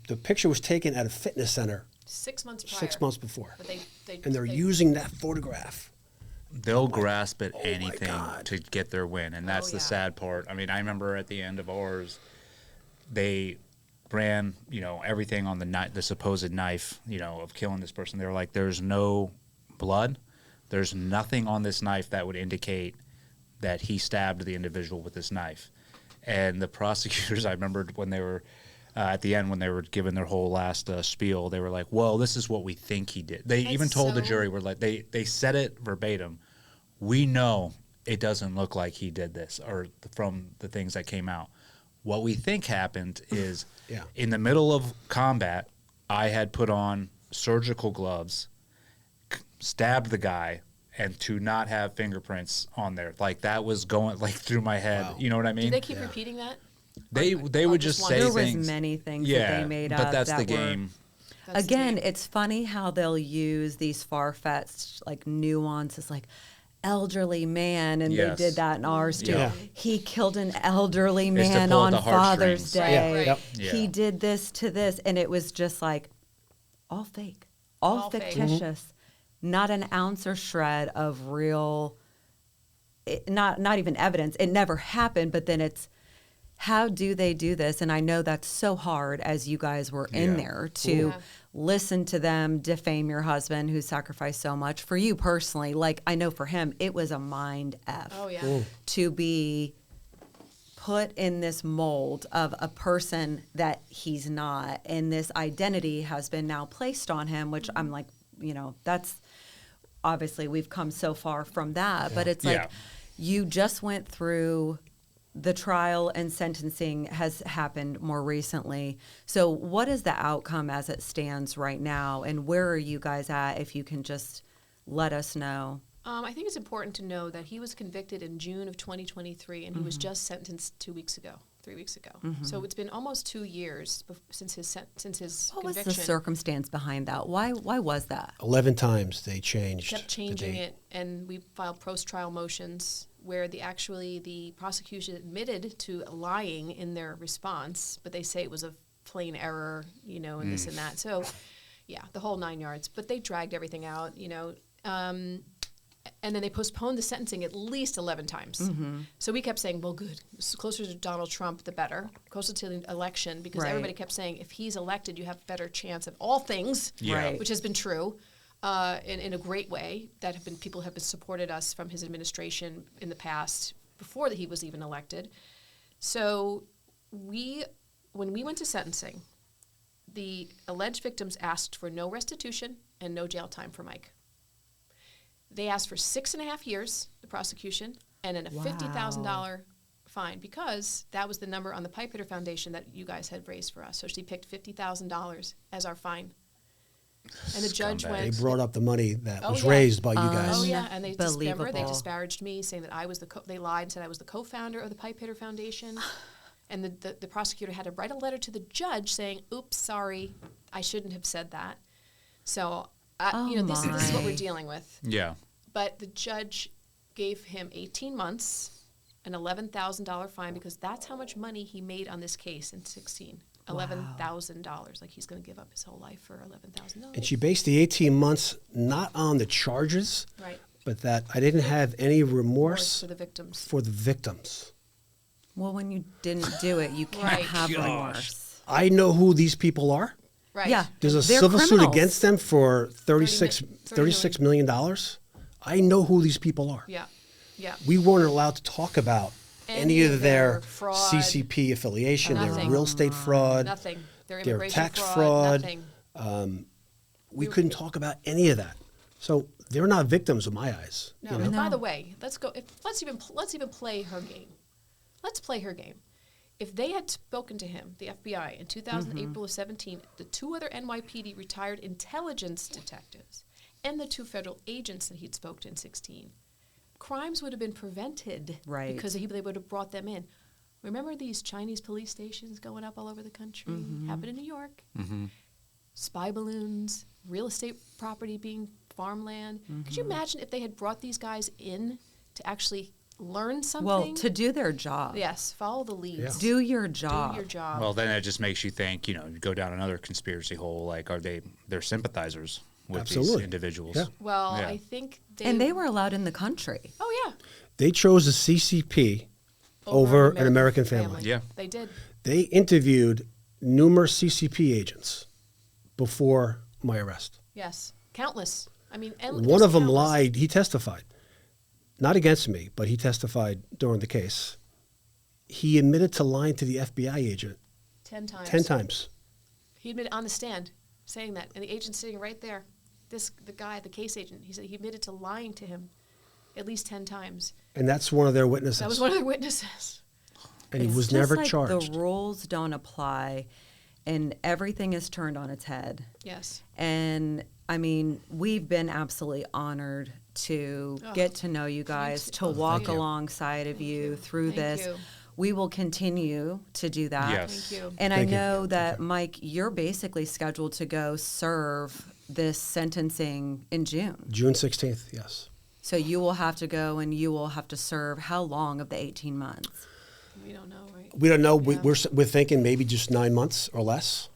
The picture was taken at a fitness center 6 months prior. 6 months before. But they And they're they- using that photograph. They'll grasp at my anything God. to get their win, and that's the yeah. sad part. I mean, I remember at the end of ours, they ran, everything on the supposed knife, of killing this person. They were like, "There's no blood. There's nothing on this knife that would indicate that he stabbed the individual with this knife." And the prosecutors, I remembered when they were at the end, when they were giving their whole last spiel, they were like, "Well, this is what we think he did." They even told the so- jury, they said it verbatim. We know it doesn't look like he did this, or from the things that came out. What we think happened is Yeah. in the middle of combat, I had put on surgical gloves, stabbed the guy, and to not have fingerprints on there. Like, that was going through my head. Wow. You know what I Do mean? they keep repeating that? They Or would just just one? say there was things. many things Yeah, that they made up. but that's that the were- game. That's the Again, game. it's funny how they'll use these far-fetched nuances, like elderly man, and Yes. they did that in ours too. Yeah. He killed an elderly It's to man pull at on the Father's heartstrings. Day. Right, right. Yep. Yeah. He did this to this, and it was just like all fake, all All fake. fictitious, not an ounce or shred of real. Not even evidence. It never happened, but then it's. How do they do this? And I know that's so hard as you guys were in Yeah. there to Yeah. listen to them defame your husband who sacrificed so much for you personally. Like, I know for him, it was a mind F Oh yeah. to be put in this mold of a person that he's not. And this identity has been now placed on him, which I'm like, that's obviously we've come so far from that. But it's like Yeah. you just went through the trial and sentencing has happened more recently. So what is the outcome as it stands right now? And where are you guys at, if you can just let us know? I think it's important to know that he was convicted in June of 2023, and he was just sentenced 3 weeks ago. So it's been almost 2 years since his What was conviction. the circumstance behind that? Why was that? 11 times they changed Kept changing the date. it, and we filed post-trial motions where the prosecution admitted to lying in their response, but they say it was a plain error, and this and that. So, yeah, the whole 9 yards. But they dragged everything out, and then they postponed the sentencing at least 11 times. So we kept saying, well, good. The closer to Donald Trump, the better. Closer to the election, because Right. everybody kept saying, if he's elected, you have a better chance of all things, Yeah. Right. which has been true in a great way. People have been supported us from his administration in the past, before he was even elected. So when we went to sentencing, the alleged victims asked for no restitution and no jail time for Mike. They asked for 6.5 years, the prosecution, and then a Wow. $50,000 fine, because that was the number on the Pipe Hitter Foundation that you guys had raised for us. So she picked $50,000 as our fine. And the judge went. They brought up the money that was yeah. raised by you guys. Oh yeah, and they Unbelievable. they disparaged me, saying that I was they lied and said I was the co-founder of the Pipe Hitter Foundation, and the prosecutor had to write a letter to the judge saying, "Oops, sorry, I shouldn't have said that." So this is what we're dealing with. Yeah. But the judge gave him 18 months, an $11,000 fine, because that's how much money he made on this case in 16. $11,000. Like, he's going to give up his whole life for $11,000. And she based the 18 months not on the charges, right, but that I didn't have any remorse for the victims. Well, when you didn't do it, you can't Right. have remorse. I know who these people are. Right. Yeah. There's a They're civil suit criminals. against them for $36 million. I know who these people are. Yeah. Yeah. We weren't allowed to talk about any of their fraud, CCP affiliation, their nothing. real estate fraud, Nothing. Their their immigration tax fraud. fraud. Nothing. We couldn't talk about any of that. So they're not victims in my eyes. No. you know? And by the way, let's even play her game. Let's play her game. If they had spoken to him, the FBI, in April of 17, the two other NYPD retired intelligence detectives and the two federal agents that he'd spoke to in 16, crimes would have been prevented, Right. because they would have brought them in. Remember these Chinese police stations going up all over the country? Happened in New York. Spy balloons, real estate property being farmland. Could you imagine if they had brought these guys in to actually learn something? Well, to do their job. Yes, follow the leads. Yeah. Do your job. Do your job. Well, then it just makes you think, you go down another conspiracy hole. Like, are they're sympathizers with Absolutely. these individuals? Yeah. Well, Yeah. I think And they were allowed in the country. Oh, yeah. They chose the CCP over an American family. Yeah. They did. They interviewed numerous CCP agents before my arrest. Yes. Countless. I mean, One of them lied. He testified. Not against me, but he testified during the case. He admitted to lying to the FBI agent 10 times. 10 times. He admitted on the stand, saying that. And the agent sitting right there, the guy, the case agent, he said he admitted to lying to him at least 10 times. And that's one of their witnesses. That was one of their witnesses. And he It's was just never like charged. The rules don't apply, and everything is turned on its head. Yes. And I mean, we've been absolutely honored to get to know you guys, to walk alongside of you through Thank this. you. We will continue to do that. Yes. Thank you. And Thank I you. know that, Mike, you're basically scheduled to go serve this sentencing in June. June 16th, yes. So you will have to go and you will have to serve how long of the 18 months? We don't know, right? We don't know. Yeah. We're thinking maybe just 9 months or less.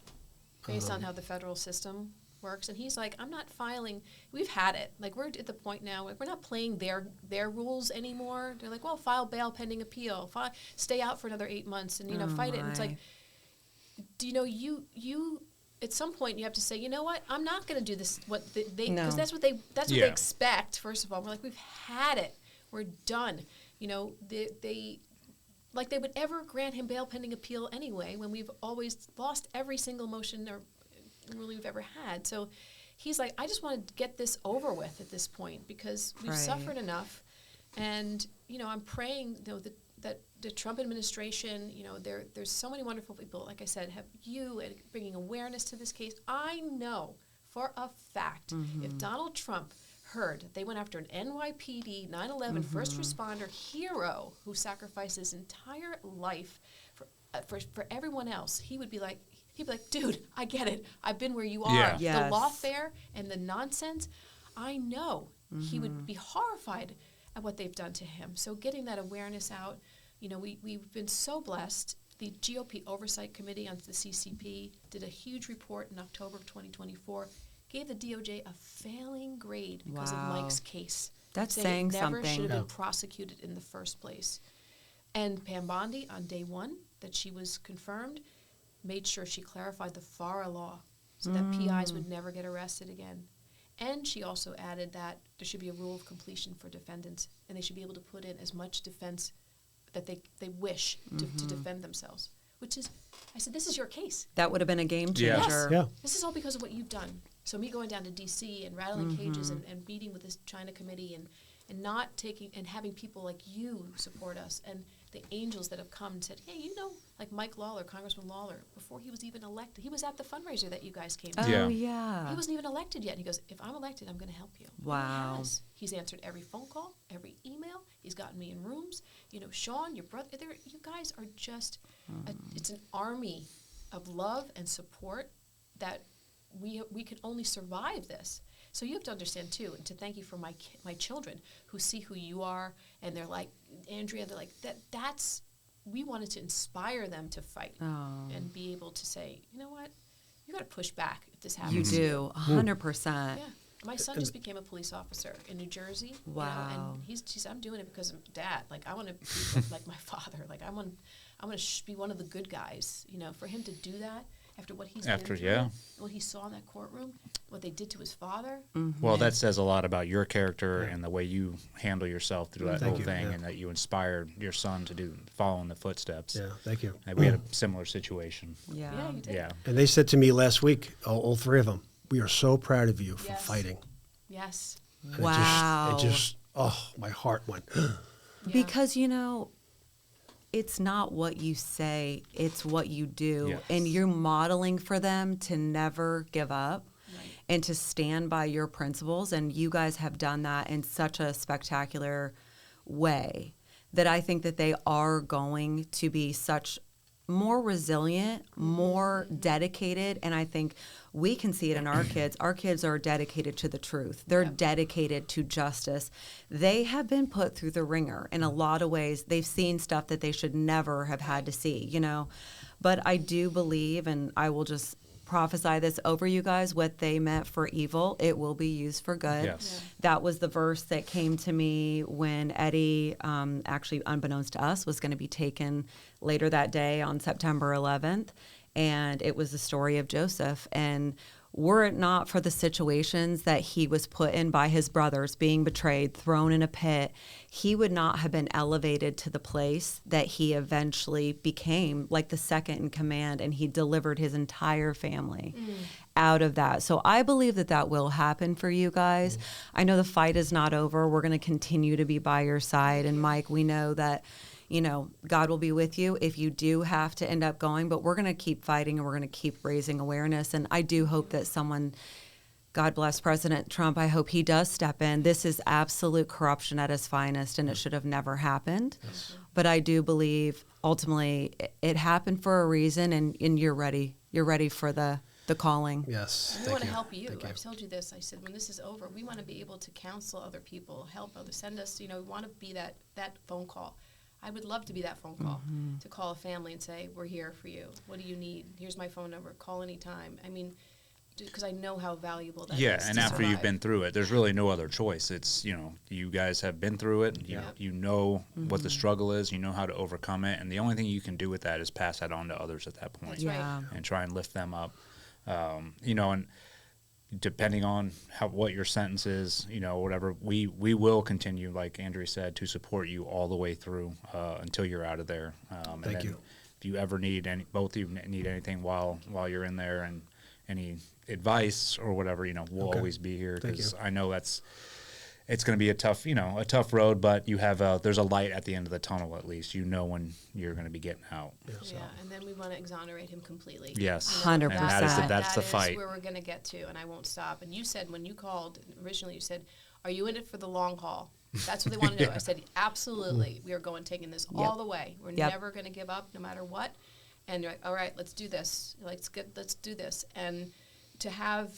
Based on how the federal system works. And he's like, I'm not filing. We've had it. Like, we're at the point now where we're not playing their rules anymore. They're like, well, file bail pending appeal. Stay out for another 8 months and, fight it. And it's my. like, you at some point you have to say, you know what? I'm not going to do this. Because No. that's what they Yeah. expect. First of all, we're like, we've had it. We're done. They like they would ever grant him bail pending appeal anyway, when we've always lost every single motion or ruling we've ever had. So he's like, I just want to get this over with at this point, because we've Right. suffered enough. And, I'm praying that the Trump administration, there's so many wonderful people, like I said, have you and bringing awareness to this case. I know for a fact if Donald Trump heard that they went after an NYPD 9/11 first responder hero who sacrificed his entire life for everyone else, he'd be like, dude, I get it. I've been where you are. Yeah. Yes. The lawfare and the nonsense, I know he would be horrified at what they've done to him. So getting that awareness out, we've been so blessed. The GOP Oversight Committee on the CCP did a huge report in October of 2024, gave the DOJ a failing grade because of Wow. Mike's case. That's Saying saying it never something. should have Yeah. been prosecuted in the first place. And Pam Bondi, on day one that she was confirmed, made sure she clarified the FARA law so that PIs would never get arrested again. And she also added that there should be a rule of completion for defendants, and they should be able to put in as much defense that they wish to defend themselves. Which is, I said, this is your case. That would have been a game Yes. changer. Yeah. This is all because of what you've done. So me going down to D.C. and rattling cages and meeting with this China committee and not taking and having people like you support us, and the angels that have come and said, hey, like Mike Lawler, Congressman Lawler, before he was even elected, he was at the fundraiser that you guys came to. Oh, yeah. He wasn't even elected yet. And he goes, if I'm elected, I'm going to help you. Wow. And he has. He's answered every phone call, every email. He's gotten me in rooms. Sean, your brother, you guys are just, it's an army of love and support that we can only survive this. So you have to understand, too, and to thank you for my children who see who you are, and they're like, Andrea, they're like, that's, we wanted to inspire them to fight and be able to say, you know what, you got to push back if this happens. You do, 100%. Yeah. My son just became a police officer in New Jersey. Wow. And he said, I'm doing it because of Dad. Like, I want to be like my father. Like, I want to be one of the good guys. For him to do that after what he's been through, what he saw in that courtroom, what they did to his father. Mm-hmm. Well, that says a lot about your character and the way you handle yourself through that Thank whole you. thing, Yeah. and that you inspired your son to follow in the footsteps. Yeah, thank you. And we had a similar situation. Yeah. Yeah, you did. Yeah. And they said to me last week, all three of them, we are so proud of you for Yes. fighting. Yes. And Wow. It just, my heart went. Yeah. Because, it's not what you say, it's what you do. Yes. And you're modeling for them to never give up Right. and to stand by your principles. And you guys have done that in such a spectacular way that I think that they are going to be such more resilient, more dedicated, and I think we can see it in our kids. Our kids are dedicated to the truth. They're dedicated to justice. They have been put through the ringer in a lot of ways. They've seen stuff that they should never have had to see, But I do believe, and I will just prophesy this over you guys, what they meant for evil, it will be used for good. Yes. Yeah. That was the verse that came to me when Eddie, actually unbeknownst to us, was going to be taken later that day on September 11th. And it was the story of Joseph. And were it not for the situations that he was put in by his brothers, being betrayed, thrown in a pit, he would not have been elevated to the place that he eventually became, like the second in command, and he delivered his entire family out of that. So I believe that will happen for you guys. I know the fight is not over. We're going to continue to be by your side. And Mike, we know that God will be with you if you do have to end up going, but we're going to keep fighting and we're going to keep raising awareness. And I do hope that someone, God bless President Trump, I hope he does step in. This is absolute corruption at its finest, and it should have never happened. Yes. But I do believe ultimately it happened for a reason, and you're ready. You're ready for the calling. Yes, We want to help you. Thank you. I've told you this. I said, when this is over, we want to be able to counsel other people, help others, send us, we want to be that phone call. I would love to be that phone call, to call a family and say, we're here for you. What do you need? Here's my phone number. Call anytime. I mean, because I know how valuable that is. Yeah, and to after survive. you've been through it, there's really no other choice. It's, you guys have been through it. You know what the struggle is. You know how to overcome it. And the only thing you can do with that is pass that on to others at that point. That's right. And try and lift them up. And depending on what your sentence is, whatever, we will continue, like Andrea said, to support you all the way through until you're out of there. Thank you. If you ever need both of you need anything while you're in there, and any advice or whatever, we'll always be here, because I know it's going to be a tough road, but you have there's a light at the end of the tunnel. At least when you're going to be getting out. Yeah, and then we want to exonerate him completely. Yes, 100%. And that's the is fight. where we're going to get to, and I won't stop. And you said, when you called originally, you said, "Are you in it for the long haul?" That's what they want to know. I said, "Absolutely, we are taking this all the way. We're never going to give up, no matter what." And you're like, "All right, let's do this. Let's do this." And to have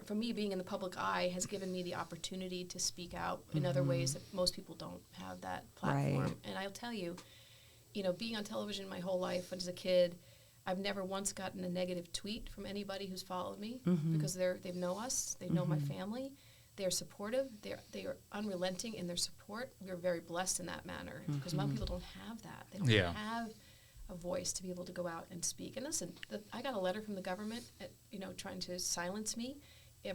for me, being in the public eye has given me the opportunity to speak out in other ways that most people don't have that platform. Right. And I'll tell you, being on television my whole life as a kid, I've never once gotten a negative tweet from anybody who's followed me, because they know us, they know my family, they're supportive, they are unrelenting in their support. We're very blessed in that manner, because most people don't have that. They don't have a voice to be able to go out and speak. And listen, I got a letter from the government, trying to silence me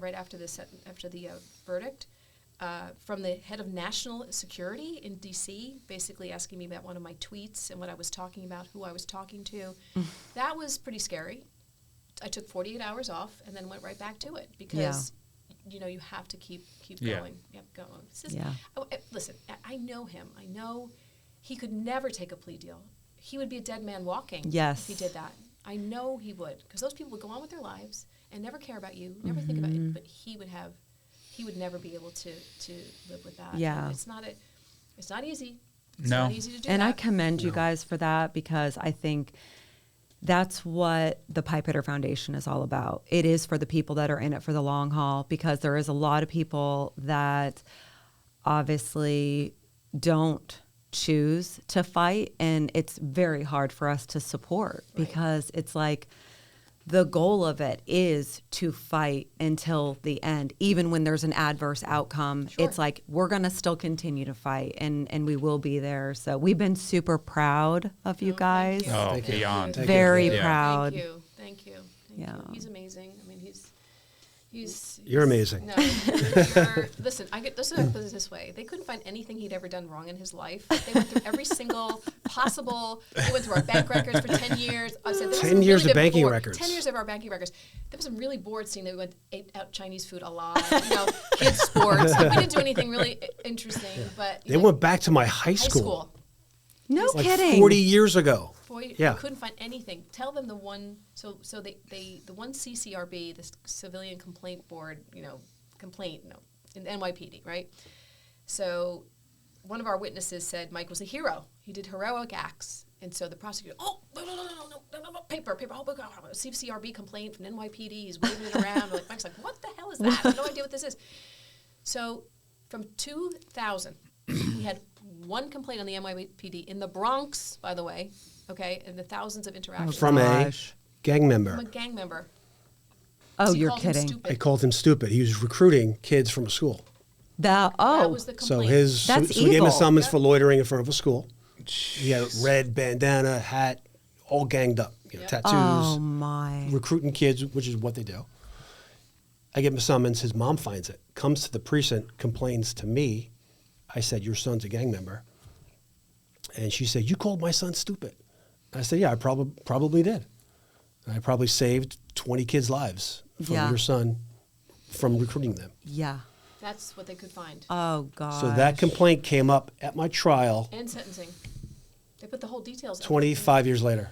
right after the verdict, from the head of national security in D.C., basically asking me about one of my tweets and what I was talking about, who I was talking to. That was pretty scary. I took 48 hours off and then went right back to it, because you have to keep Yeah. going. Yep, going. Listen, I know him. I know he could never take a plea deal. He would be a dead man walking if he did that. I know he would, because those people would go on with their lives and never care about you, never think about it. But he would never be able to live with that. Yeah. And it's not easy. It's No. not easy to do And that. I commend you guys for that, because I think that's what the Pipe Hitter Foundation is all about. It is for the people that are in it for the long haul, because there is a lot of people that obviously don't choose to fight, and it's very hard for us to support, because it's like the goal of it is to fight until the end. Even when there's an adverse outcome, it's like we're going to still continue to fight, and we will be there. So we've been super proud of you guys. Thank you. Beyond. Very Yeah. proud. Thank you. Yeah. He's amazing. I mean, You're amazing. No, listen, I put it this way. They couldn't find anything he'd ever done wrong in his life. They went through every single possible. They went through our bank records for 10 years. I said, 10 years of banking records. 10 years of our banking records. There was some really bored seeing that we ate out Chinese food a lot. Kids sports. We didn't do anything really interesting, but They went back to my high school. No Like kidding. 40 years ago. Boy, Yeah. I couldn't find anything. Tell them the one. So the one CCRB, the Civilian Complaint Board, in the NYPD, right? So one of our witnesses said Mike was a hero. He did heroic acts, and so the prosecutor, no, paper, oh my God, a CCRB complaint from NYPD. He's waving it around. Mike's like, what the hell is that? I have no idea what this is. So from 2000, we had one complaint on the NYPD in the Bronx, by the way, okay, and the thousands of interactions. From a gang member. From a gang member. Oh, He you're called him kidding. stupid. I called him stupid. He was recruiting kids from a school. That was the So complaint. so That's we gave him a evil. summons for loitering in front of a school. He had a red bandana, hat, all ganged up. Tattoos, Oh my. recruiting kids, which is what they do. I give him a summons. His mom finds it, comes to the precinct, complains to me. I said, your son's a gang member. And she said, you called my son stupid. I said, yeah, I probably did. I probably saved 20 kids' lives from your son from recruiting them. Yeah. That's what they could find. Oh God. So that complaint came up at my trial And sentencing. They put the whole details out. 25 years later.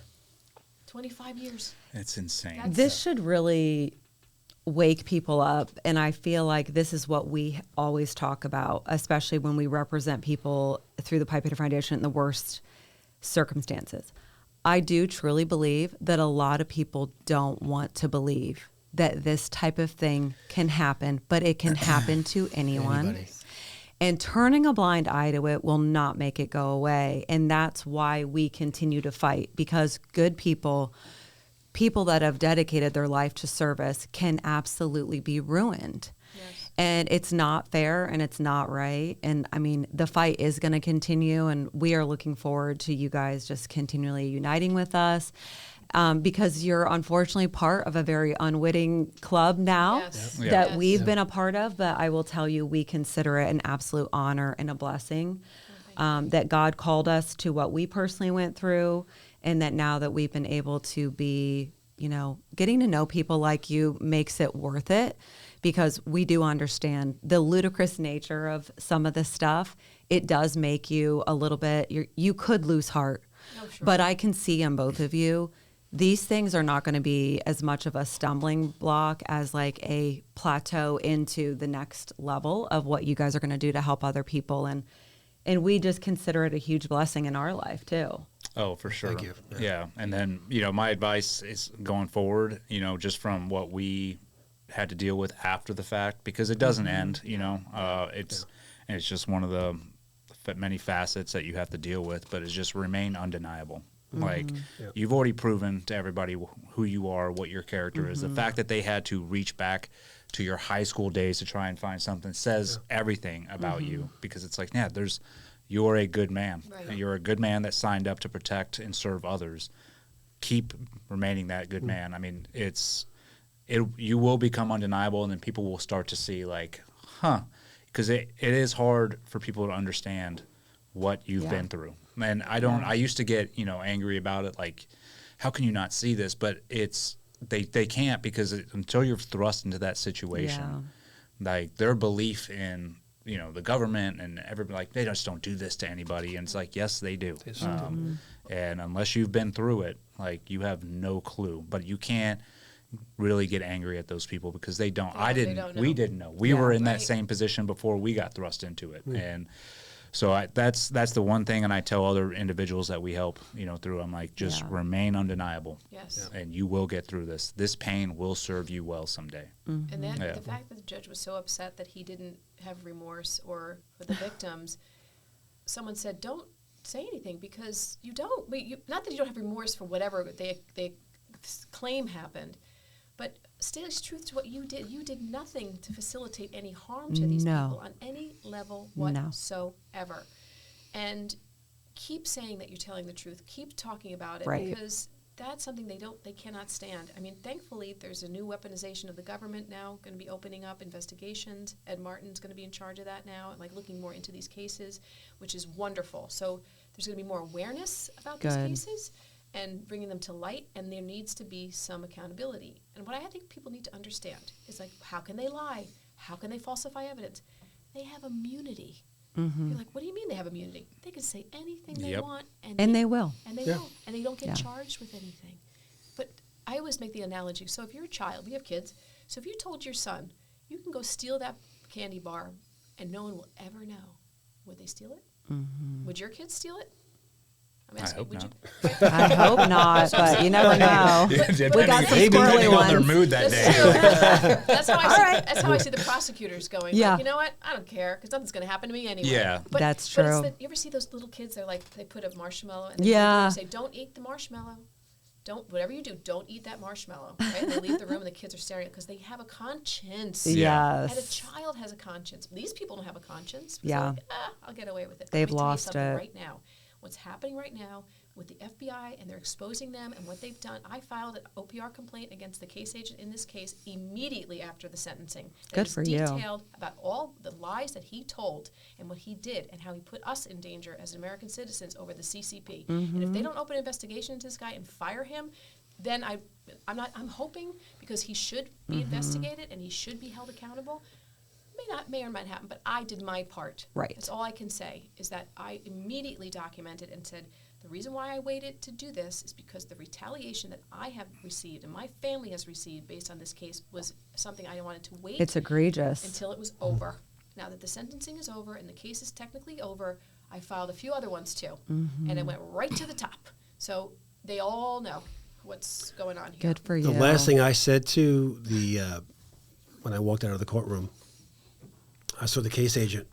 25 years. It's insane. This should really wake people up, and I feel like this is what we always talk about, especially when we represent people through the Pipe Hitter Foundation in the worst circumstances. I do truly believe that a lot of people don't want to believe that this type of thing can happen, but it can happen to anyone. Anybody. And turning a blind eye to it will not make it go away. And that's why we continue to fight, because good people that have dedicated their life to service can absolutely be ruined. Yes. And it's not fair and it's not right. And I mean, the fight is going to continue, and we are looking forward to you guys just continually uniting with us. Because you're unfortunately part of a very unwitting club now Yes. Yep. that Yes. we've been a part of. But I will tell you, we consider it an absolute honor and a blessing that God called us to what we personally went through, and that now that we've been able to be, getting to know people like you makes it worth it, because we do understand the ludicrous nature of some of this stuff. It does make you a little bit, you could lose heart. Oh, sure. But I can see in both of you, these things are not going to be as much of a stumbling block as like a plateau into the next level of what you guys are going to do to help other people. And we just consider it a huge blessing in our life too. Oh, for sure. Thank you. Yeah. And then, my advice is going forward, just from what we had to deal with after the fact, because it doesn't end, it's just one of the many facets that you have to deal with, but it's just remain undeniable. Like, you've already proven to everybody who you are, what your character is. The fact that they had to reach back to your high school days to try and find something says everything about you, because it's like, you're a good man. Right. You're a good man that signed up to protect and serve others. Keep remaining that good man. I mean, you will become undeniable, and then people will start to see like, because it is hard for people to understand what you've been through. And I used to get, angry about it. Like, how can you not see this? But they can't, because until you're thrust into that situation, like their belief in, you know, the government and everybody, like they just don't do this to anybody. And it's like, yes, they do. And unless you've been through it, like you have no clue. But you can't really get angry at those people because they don't. We didn't know. We were in that same position before we got thrust into it. And so that's the one thing, and I tell other individuals that we help, you know, through. I'm like, just remain undeniable. Yes. And you will get through this. This pain will serve you well someday. And then the fact that the judge was so upset that he didn't have remorse or for the victims, someone said, don't say anything because you don't. Not that you don't have remorse for whatever they claim happened, but stay truth to what you did. You did nothing to facilitate any harm to these people on any level whatsoever. And keep saying that you're telling the truth. Keep talking about it because that's something they cannot stand. I mean, thankfully, there's a new weaponization of the government now going to be opening up investigations. Ed Martin's going to be in charge of that now and like looking more into these cases, which is wonderful. So there's going to be more awareness about these cases and bringing them to light, and there needs to be some accountability. And what I think people need to understand is, like, how can they lie? How can they falsify evidence? They have immunity. You're like, what do you mean they have immunity? They can say anything they want. And they will. And they will. And they don't get charged with anything. But I always make the analogy. So if you're a child, we have kids. So if you told your son, you can go steal that candy bar and no one will ever know, would they steal it? Would your kids steal it? I hope not. I hope not, but you never know. We got some squirrely ones. On their mood that day. That's how I see the prosecutors going. Yeah. Like, you know what? I don't care because nothing's going to happen to me anyway. Yeah. But, that's true. But you ever see those little kids? They're like, they put a marshmallow and they say, don't eat the marshmallow. Whatever you do, don't eat that marshmallow. Right? And they leave the room and the kids are staring at it because they have a conscience. Yes. And a child has a conscience. These people don't have a conscience. Yeah. Like, I'll get away with it. They've lost it. Right now. What's happening right now with the FBI, and they're exposing them and what they've done. I filed an OPR complaint against the case agent in this case immediately after the sentencing. Good for you. Detailed about all the lies that he told and what he did and how he put us in danger as American citizens over the CCP. And if they don't open an investigation into this guy and fire him, then I'm hoping, because he should be investigated and he should be held accountable. May or might happen, but I did my part. Right. That's all I can say, is that I immediately documented and said, the reason why I waited to do this is because the retaliation that I have received and my family has received based on this case was something I wanted to wait. It's egregious. Until it was over. Now that the sentencing is over and the case is technically over, I filed a few other ones too. And it went right to the top. So they all know what's going on here. Good for you. The last thing I said to when I walked out of the courtroom, I saw the case agent,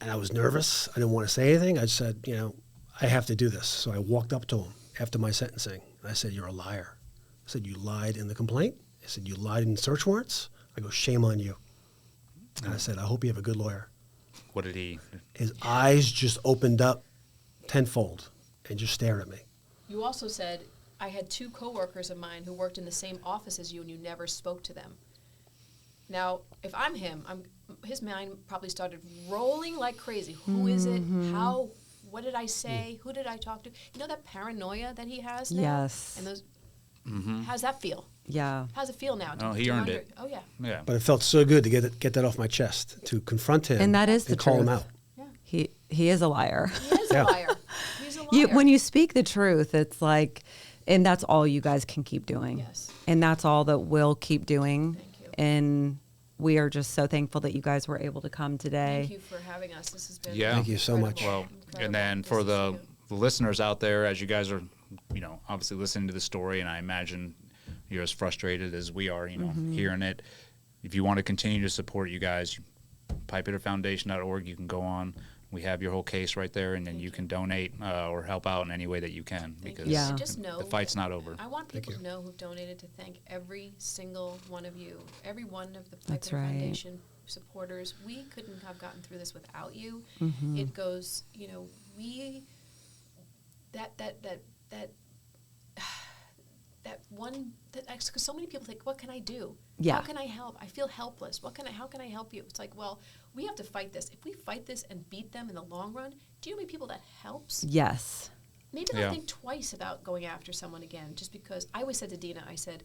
and I was nervous. I didn't want to say anything. I said, you know, I have to do this. So I walked up to him after my sentencing, and I said, you're a liar. I said, you lied in the complaint. I said, you lied in search warrants. I go, shame on you. And I said, I hope you have a good lawyer. What did he? His eyes just opened up tenfold and just stared at me. You also said, I had 2 coworkers of mine who worked in the same office as you, and you never spoke to them. Now, if I'm him, his mind probably started rolling like crazy. Who is it? How? What did I say? Who did I talk to? You know that paranoia that he has now? Yes. And those. How's that feel? Yeah. How's it feel now? Oh, he earned it. Oh, yeah. Yeah. But it felt so good to get that off my chest, to confront him And that is the call him truth. out. Yeah. He is a liar. He is a liar. He's a liar. When you speak the truth, it's like, and that's all you guys can keep doing. Yes. And that's all that we'll keep doing. Thank you. And we are just so thankful that you guys were able to come today. Thank you for having us. This has been Yeah. Thank you so much. Well, Incredible. and then for the listeners out there, as you guys are, you know, obviously listening to the story, and I imagine you're as frustrated as we are, you know, hearing it. If you want to continue to support you guys, pipehitter.foundation.org, you can go on. We have your whole case right there, and then you can donate or help out in any way that you can, because And just know the fight's not over. I want people to know who've donated to thank every single one of you, every one of the That's Piper right. Foundation supporters. We couldn't have gotten through this without you. It goes, you know, because so many people think, what can I do? Yeah. How can I help? I feel helpless. How can I help you? It's like, well, we have to fight this. If we fight this and beat them in the long run, do you know how many people that helps? Yes. Maybe they'll think twice about going after someone again, just because I always said to Dina, I said,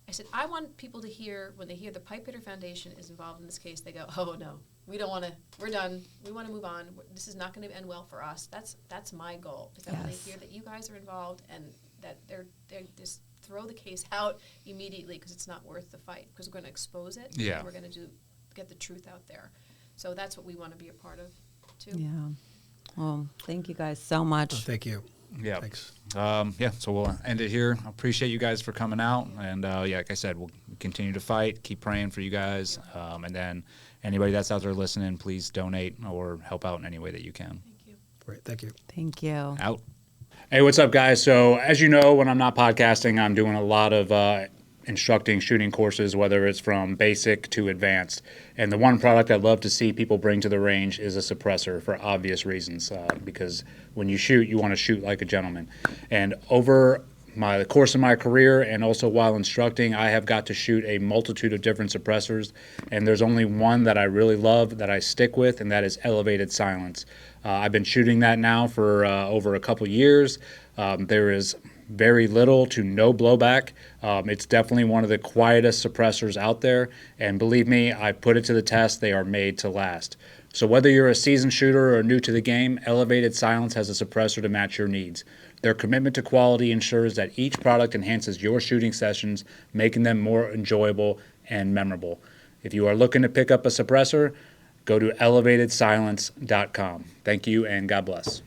I said, I want people to hear, when they hear the Pipe Hitter Foundation is involved in this case, they go, oh, no, we don't want to, we're done. We want to move on. This is not going to end well for us. That's my goal, is that when they hear that you guys are involved and that they're just throw the case out immediately because it's not worth the fight, because we're going to expose it. Yeah. And we're going to get the truth out there. So that's what we want to be a part of, too. Yeah. Well, thank you guys so much. Oh, thank you. Yeah. Thanks. So we'll end it here. I appreciate you guys for coming out. And like I said, we'll continue to fight, keep praying for you guys. And then anybody that's out there listening, please donate or help out in any way that you can. Thank you. Great. Thank you. Thank you. Out. Hey, what's up, guys? So as you know, when I'm not podcasting, I'm doing a lot of instructing shooting courses, whether it's from basic to advanced. And the one product I'd love to see people bring to the range is a suppressor, for obvious reasons, because when you shoot, you want to shoot like a gentleman. And over the course of my career and also while instructing, I have got to shoot a multitude of different suppressors, and there's only one that I really love that I stick with, and that is elevated silence. I've been shooting that now for over a couple years. There is very little to no blowback. It's definitely one of the quietest suppressors out there, and believe me, I put it to the test. They are made to last. So whether you're a seasoned shooter or new to the game, Elevated Silence has a suppressor to match your needs. Their commitment to quality ensures that each product enhances your shooting sessions, making them more enjoyable and memorable. If you are looking to pick up a suppressor, go to elevatedsilence.com. Thank you, and God bless.